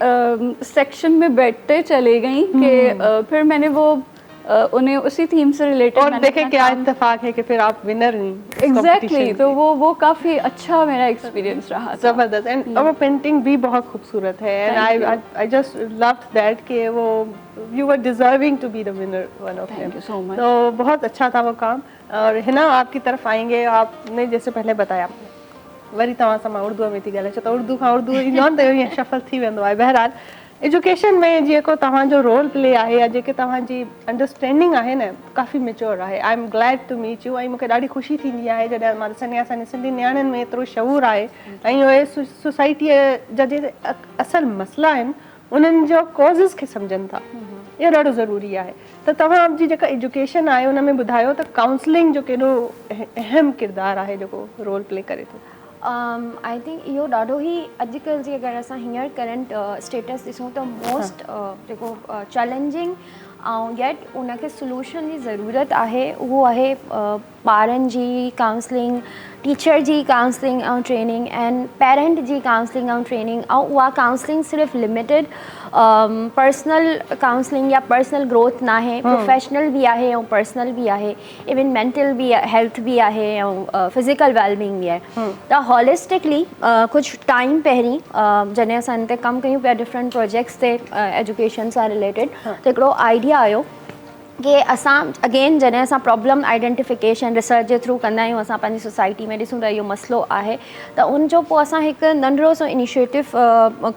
सेक्शन में बैठते चले गई कि फिर मैंने वो उन्हें उसी थीम से रिलेटेड, और देखे क्या इत्तेफाक है कि फिर आप विनर हुई। एग्जैक्टली, तो वो काफ़ी अच्छा मेरा एक्सपीरियंस रहा था। जबरदस्त। एंड वो पेंटिंग भी बहुत खूबसूरत है, and I just loved that कि वो you were deserving to be the winner one of them. Thank you so much. तो बहुत अच्छा था वो काम। और हिना, आपकी तरफ आएंगे, आपने जैसे पहले बताया वरी तव्हां सां मां उर्दूअ में थी ॻाल्हायां छो त उर्दू खां उर्दू ईंदो आहे न त ईअं शफल थी वेंदो आहे। बहरहाल एजुकेशन में जेको तव्हांजो रोल प्ले आहे या जेके तव्हांजी अंडरस्टैंडिंग आहे न काफ़ी मेच्योर आहे। आई एम ग्लैड टू मीट यू ऐं मूंखे ॾाढी ख़ुशी थींदी आहे जॾहिं मां ॾिसंदी आहियां असांजे सिंधी नियाणियुनि में एतिरो शऊर आहे ऐं उहे सोसाइटीअ जा जेके असुलु मसइला आहिनि उन्हनि जो कॉज़िस खे सम्झनि था। इहो ॾाढो ज़रूरी आहे। त तव्हांजी जेका एजुकेशन आहे उन में ॿुधायो त काउंसलिंग जो केॾो अहम किरदारु आहे जेको रोल प्ले करे थो। आई थिंक इहो ॾाढो ई अॼुकल्ह जी अगरि असां हींअर करंट स्टेटस ॾिसूं त मोस्ट जेको चैलेंजिंग ऐं येट उनखे सोल्यूशन जी ज़रूरत आहे उहो आहे ॿारनि जी काउंसलिंग, टीचर जी काउंसलिंग ऐं ट्रेनिंग एंड पेरेंट जी काउंसलिंग ऐं ट्रेनिंग। ऐं उहा काउंसलिंग सिर्फ़ु लिमिटेड पर्सनल काउंसलिंग या पर्सनल ग्रोथ न आहे, प्रोफेशनल भी आहे ऐं पर्सनल भी आहे, इवन मेंटल भी हेल्थ भी आहे ऐं फिज़िकल वेलबींग भी आहे। त हॉलिस्टिकली कुझु टाइम पहिरीं जॾहिं असां हिन ते कमु कयूं पिया डिफरेंट प्रोजेक्ट्स ते एजुकेशन सां रिलेटेड त हिकिड़ो आइडिया आयो कि असां अगेन जॾहिं असां प्रॉब्लम आइडेंटिफिकेशन रिसर्च जे थ्रू कंदा आहियूं, असां पंहिंजी सोसाइटी में ॾिसूं त इहो मसइलो आहे त उन जो पोइ असां हिकु नंढिड़ो सो इनिशिएटिव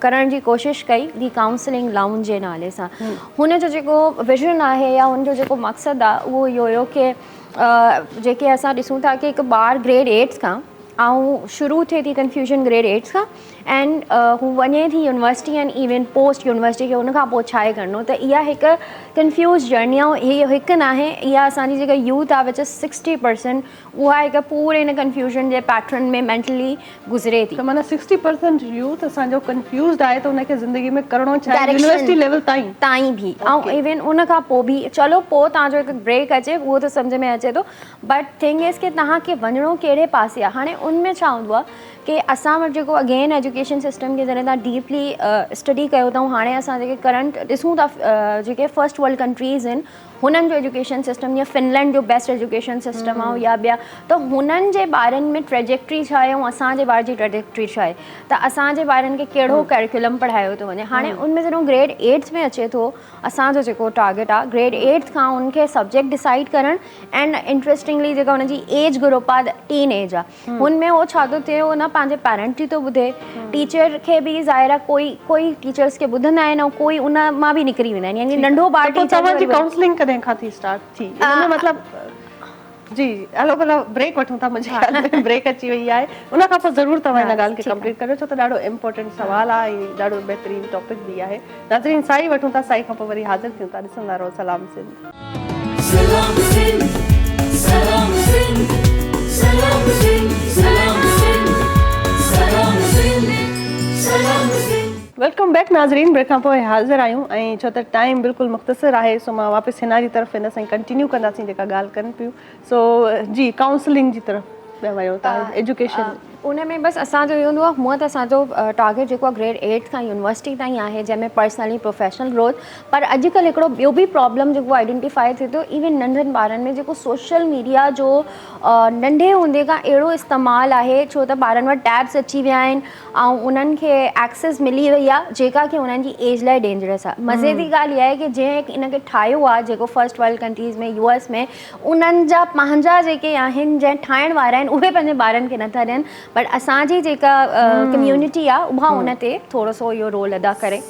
करण जी कोशिशि कई दी काउंसलिंग लाउंज जे नाले सां। हुन जो जेको विज़न आहे या हुन जो जेको मक़सदु आहे उहो इहो हुयो कि जेके असां ॾिसूं था कि हिकु ॿार ग्रेड 8 खां ऐं शुरू थिए थी कन्फ्यूजन ग्रेड 8 खां एंड हू वञे थी university and even post university खे उनखां पोइ छा आहे करिणो, त इहा हिकु कंफ्यूज़ जर्नी आहे। इहो हिकु न आहे, इहा असांजी जेका यूथ आहे विच 60% उहा हिकु पूरे हिन कंफ्यूजन जे पैटर्न में मेंटली गुज़रे थी। त माना 60% यूथ असांजो कंफ्यूज़्ड आहे त उनखे ज़िंदगी में करिणो छा आहे यूनिवर्सिटी लेवल ताईं भी ऐं इवन उनखां पोइ बि चलो पोइ तव्हांजो हिकु ब्रेक अचे उहो त सम्झ में अचे थो, बट थिंग इज़ कि तव्हांखे वञिणो कहिड़े पासे आहे। हाणे उनमें छा हूंदो आहे कि असां वटि जेको अगेन एजुकेशन सिस्टम खे जॾहिं तव्हां डीपली स्टडी कयो अथऊं, हाणे असां जेके करंट ॾिसूं था जेके फर्स्ट वर्ल्ड कंट्रीज़ आहिनि हुननि जो एजुकेशन सिस्टम या फिनलैंड जो बेस्ट एजुकेशन सिस्टम आहे या ॿिया, त हुननि जे ॿारनि में ट्रेजेक्ट्री छा आहे ऐं असांजे ॿार जी ट्रेजेक्ट्री छा आहे, त असांजे ॿारनि खे कहिड़ो करिकुलम पढ़ायो थो वञे। हाणे उनमें जॾहिं ग्रेड 8 में अचे थो, असांजो जेको टारगेट आहे ग्रेड 8 खां उनखे सब्जेक्ट डिसाइड करणु एंड इंट्रस्टिंगली जेका हुनजी एज ग्रुप आहे टीन एज आहे, हुनमें उहो छा थो थिए उहो न पंहिंजे पेरेंट जी थो ॿुधे, टीचर खे बि ज़ाहिर आहे कोई टीचर्स खे ॿुधंदा आहिनि ऐं कोई उन मां बि निकिरी वेंदा आहिनि, यानी नंढो ॿार टीचर काउंसलिंग कॾहिं खां थी स्टार्ट थी मतलब जी हलो भला ब्रेक वठूं था, मुंहिंजे ख़्याल में ब्रेक अची वई आहे, उन खां पोइ ज़रूरु तव्हां हिन ॻाल्हि खे कंप्लीट करियो छो त ॾाढो इम्पोर्टेंट सुवालु आहे ऐं ॾाढो बहितरीनु टॉपिक बि आहे। नाज़रीन साई वठूं था, साई खां पोइ वरी हाज़िर थियूं था, ॾिसंदा रहो सलाम सिंध। सलाम सिंध, सलाम सिंध, सलाम सिंध, सलाम सिंध, सलाम सिंध, सलाम सिंध। वेलकम बैक नाज़रीन, ब्रेक खां पोइ हाज़िर आहियूं ऐं छो त टाइम बिल्कुलु मुख़्तसिर आहे सो मां वापसि हिन जी तरफ़ हिन सां कंटिन्यू कंदासीं जेका ॻाल्हि कनि पियूं। सो जी काउंसलिंग जी तरफ़ पिया वञो तव्हां एजुकेशन उन में बसि असांजो इहो हूंदो आहे, हूअं त असांजो टारगेट जेको आहे ग्रेड 8 खां यूनिवर्सिटी ताईं आहे जंहिंमें पर्सनली प्रोफेशनल ग्रोथ, पर अॼुकल्ह हिकिड़ो ॿियो बि प्रॉब्लम जेको आइडेंटिफाई थिए थो इवन नंढनि ॿारनि में जेको सोशल मीडिया जो नंढे हूंदे खां अहिड़ो इस्तेमालु आहे, छो त ॿारनि वटि टैब्स अची विया आहिनि ऐं उन्हनि खे एक्सेस मिली वई आहे जेका कि उन्हनि जी एज लाइ डेंजरस आहे। मज़े जी ॻाल्हि इहा आहे कि जंहिं इनखे ठाहियो आहे जेको फर्स्ट वर्ल्ड कंट्रीज़ में US में उन्हनि जा पंहिंजा जेके आहिनि जंहिं ठाहिण वारा आहिनि उहे पंहिंजे ॿारनि खे नथा ॾियनि, बट असांजी जेका कम्यूनिटी आहे उहा उन ते थोरो सो इहो रोल अदा करे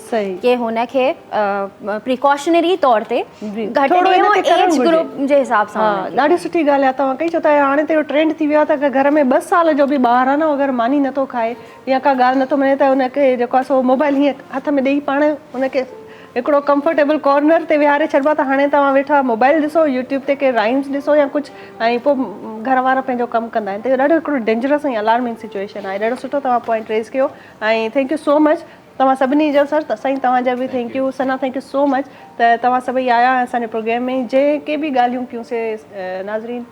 कि हुनखे प्रिकॉशनरी तौर ते घटि एज ग्रुप जे हिसाब सां। ॾाढी सुठी ॻाल्हि आहे तव्हां कई, छो त हाणे त इहो ट्रेंड थी वियो आहे त घर में 2 साल जो बि ॿार आहे न अगरि मानी नथो खाए या का ॻाल्हि नथो मञे त हुनखे जेको आहे सो मोबाइल हीअं हथ में ॾेई पाण हुनखे हिकिड़ो कंफर्टेबल कॉर्नर ते विहारे छॾिबो आहे त हाणे तव्हां वेठा मोबाइल ॾिसो, यूट्यूब ते के राइम्स ॾिसो या कुझु ऐं पोइ घर वारा पंहिंजो कमु कंदा आहिनि, त इहो ॾाढो हिकिड़ो डेंजरस ऐं अलार्मिंग सिचुएशन आहे। ॾाढो सुठो तव्हां पॉइंट रेज़ कयो ऐं थैंक यू सो मच तव्हां सभिनी जो सर, साईं तव्हांजा बि thank U, Sana thank you so much त तव्हां सभई आया असांजे प्रोग्राम में। जेके बि ॻाल्हियूं कयूंसीं नाज़रीन,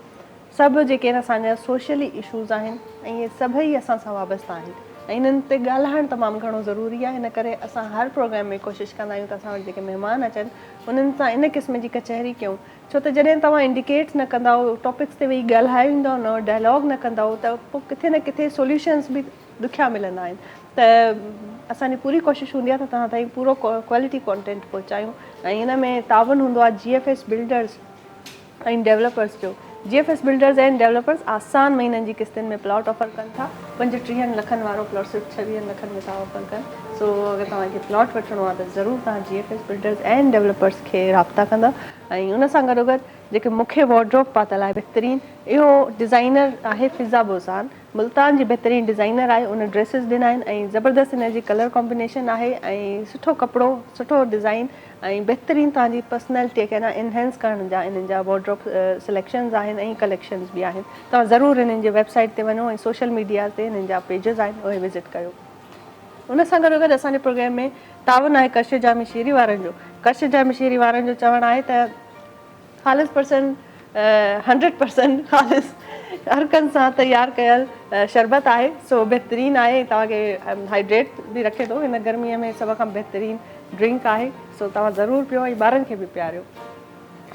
सभु जेके असांजा सोशली इशूज़ आहिनि ऐं इहे सभई असां सां वाबस्ता आहिनि ऐं इन्हनि ते ॻाल्हाइणु तमामु घणो ज़रूरी आहे। हिन करे असां हर प्रोग्राम में कोशिशि कंदा आहियूं त असां वटि जेके महिमान अचनि उन्हनि सां इन क़िस्म जी कचहरी कयूं, छो त जॾहिं तव्हां इंडिकेट न कंदव, टॉपिक्स ते वेही ॻाल्हाईंदव न, डायलॉग न कंदव त पोइ किथे न किथे सोल्यूशन्स बि ॾुखिया मिलंदा आहिनि। त असांजी पूरी कोशिशि हूंदी आहे त तव्हां ताईं पूरो क्वालिटी कॉन्टेंट पहुचायूं ऐं इन में तावन हूंदो आहे GFS बिल्डर्स ऐं डेवलपर्स जो, GFS बिल्डर्स एंड डेवलपर्स आसान महीननि जी किस्तुनि में प्लॉट ऑफर कनि था। 35 लखनि वारो प्लॉट सिर्फ़ु 26 लखनि में था ऑफर कनि। सो अगरि तव्हांखे प्लॉट वठिणो आहे त ज़रूरु तव्हां GFS बिल्डर्स एंड डेवलपर्स खे राब्ता कंदा। ऐं उन सां गॾोगॾु जेके मूंखे वॉर्ड्रोब पातल आहे बहितरीनु, इहो डिज़ाइनर आहे फिज़ा बोज़ान, मुल्तान जी बहितरीनु डिज़ाइनर आहे। उन ड्रेसिस ॾिना आहिनि ऐं ज़बरदस्त इन जी कलर कॉम्बिनेशन आहे ऐं सुठो कपिड़ो, सुठो डिज़ाइन ऐं बहितरीनु तव्हांजी पर्सनैलिटी खे न इनहेंस करण जा इन्हनि जा वॉर्ड्रोब सिलेक्शन्स आहिनि ऐं कलेक्शन्स बि आहिनि। तव्हां ज़रूरु इन्हनि जे वेबसाइट ते वञो ऐं सोशल मीडिया ते इन्हनि जा पेजिस आहिनि उहे विज़िट कयो। उन सां गॾोगॾु असांजे प्रोग्राम में तावन आहे कच्छ जामी शीरी वारनि जो। कच्छ जामी शीरी वारनि जो चवणु आहे त ख़ालिस 100% ख़ालिस हरकनि सां तयारु कयल शरबत आहे। सो बहितरीनु आहे, तव्हांखे हाइड्रेट बि रखे थो हिन गर्मीअ में। सभ खां बहितरीनु ड्रिंक आहे। सो तव्हां ज़रूरु पियो ऐं ॿारनि खे बि पीआरियो।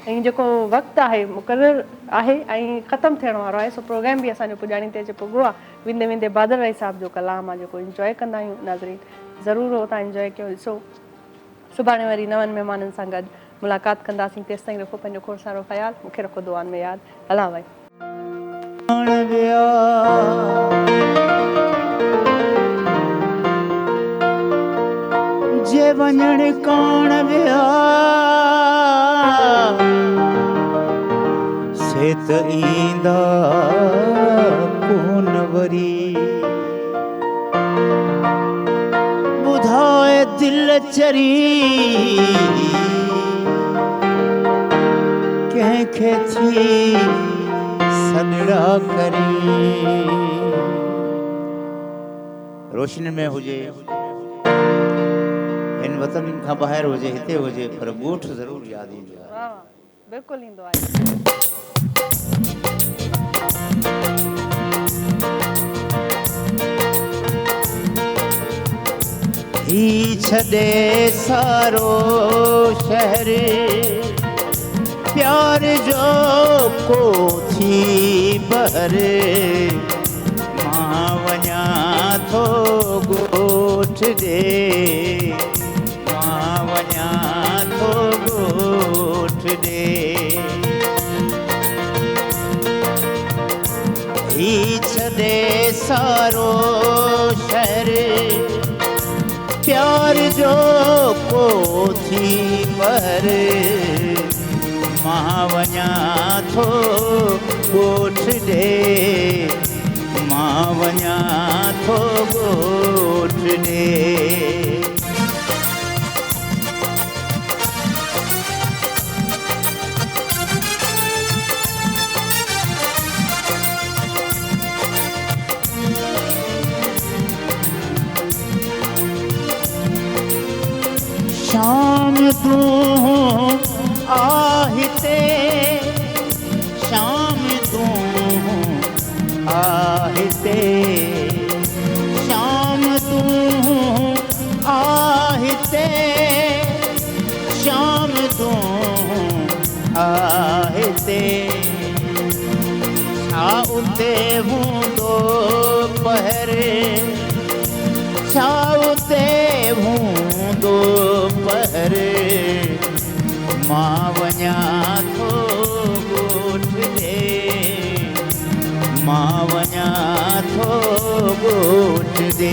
ऐं जेको वक़्तु आहे मुक़ररु आहे ऐं ख़तमु थियण वारो आहे। सो प्रोग्राम बि असांजो पुॼाणी ते अचे पुॻो आहे। वेंदे वेंदे बादल राय साहिब जो कलाम आहे जेको इंजॉय कंदा आहियूं नाज़रीन। ज़रूरु उहो तव्हां इंजॉय कयो। ॾिसो सुभाणे वरी नवनि महिमाननि सां गॾु मुलाक़ात कंदासीं। तेसि ताईं रखो पंहिंजो खोड़ सारो ख़्यालु। मूंखे रखो दुआनि में यादि। हलां भाई। जे वञण कान विया से त ईंदा कोन वरी। ॿुधाए दिल चरी कंहिंखे थी सॾड़ा करी। रोशनी में हुजे, इन वतन खां ॿाहिरि हुजे, हिते हुजे, पर ॻोठ ज़रूरु यादि ईंदो आहे। वाह, बिल्कुलु ईंदो आहे। ही छॾे सारो शहर प्यार जो को थी बहर। मां वञा थो ॻोठ ॾे, मां वञा थो ॻोठ ॾे। ही छॾे सारो शहर प्यार जो को थी बहर। मां वञा थो ॻोठ ॾे, मां वञा थो ॻोठ ॾे। शाम तू आहिते, शाम तू आहिते, शाम तू आहिते, शाम तू आहिते। छा उते हूंदो पहरे, छा उते हूंदो पहरे। मां वञा थो ॻोठ ॾे, मां वञा थो ॻोठ ॾे।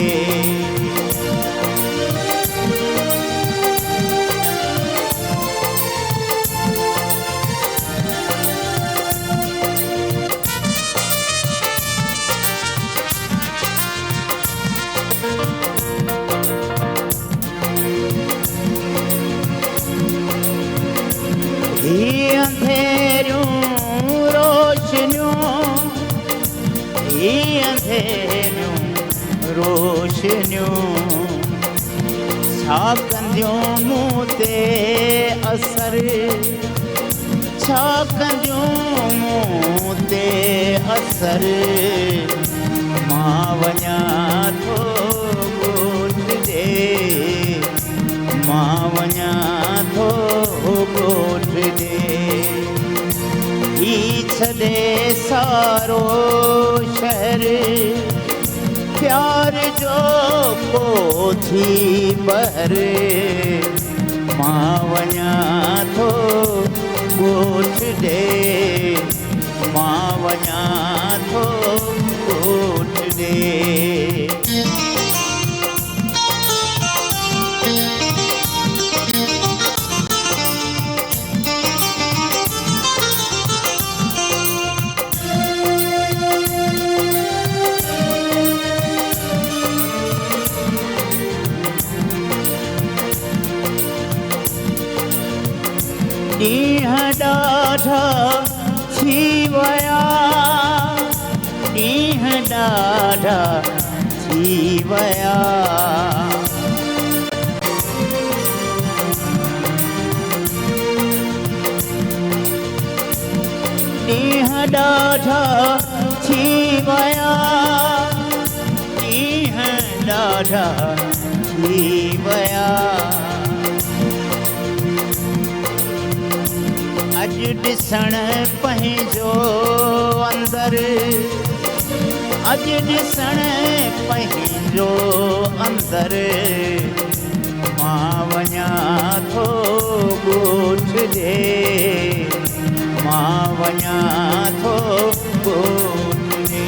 अंधेरियूं रोशनियूं, अंधेरियूं रोशनियूं छा कंदियूं मूं ते असर, छा कंदियूं मूं ते असर। मां वञा थो ॻोठ ॾे, मां वञा थो ॻोठ ॾे। ही छॾे सारो शहर प्यार जो को थी बहर। मां वञा थो ॻोठ ॾे, मां वञा थो ॻोठ ॾे। ॾींहं ॾाढा थी विया, ॾींहं ॾाढा थी विया, ॾींहं ॾाढा थी विया, ॾींहं ॾाढा थी विया। अॼु ॾिसण पंहिंजो अंदरि, अॼु ॾिसण पंहिंजो अंदरि, मां वञा थो ॻोठ ॾे, मां वञा थो ॻोठ ॾे।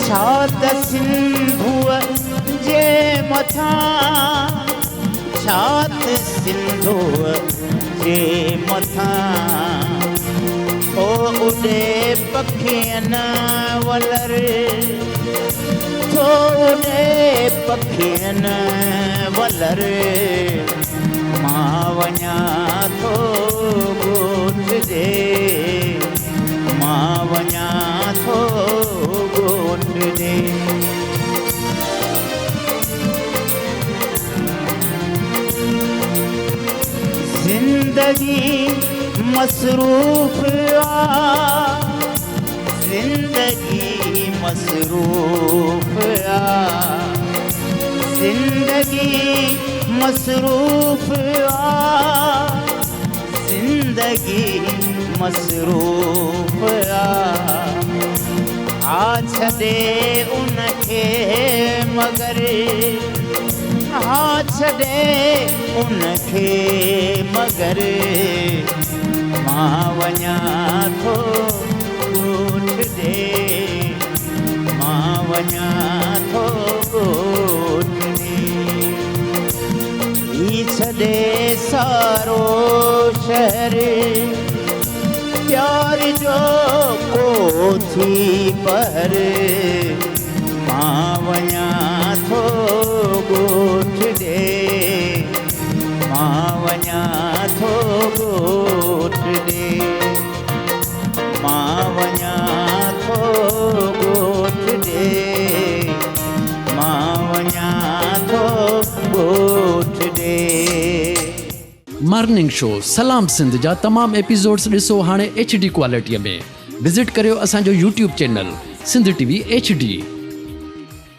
छा त सिंधूअ जे मथां, छा त सिंधूअ जे मथां थो उॾे पखियुनि वलर, थो उॾे पखियुनि वलर, मां वञा थो ॻोठ ॾे, मां वञा थो ॻोठ ॾे। ज़िंदगी मसरूफ़ आ, ज़िंदगी मसरूफ़ आ, ज़िंदगी मसरूफ़ आ, ज़िंदगी मसरूफ़ आ छॾे उनखे मगर, हा छॾे उनखे मगर, मां वञा थो ॻोठ ॾे, मां वञा थो ॻोठ ॾे। ही छॾे सारो शहर, प्यार जो कोठी पहर, मां वञा थो ॻोठ ॾे, मां वञा थो ॻोठ ॾे, मां वञा थो ॻोठ ॾे, मां वञा थो ॻोठ ॾे। मॉर्निंग शो सलाम सिंध जा तमाम एपिसोड्स ॾिसो हाणे HD क्वालिटीअ में। विज़िट करियो असांजो YouTube channel Sindh TV HD।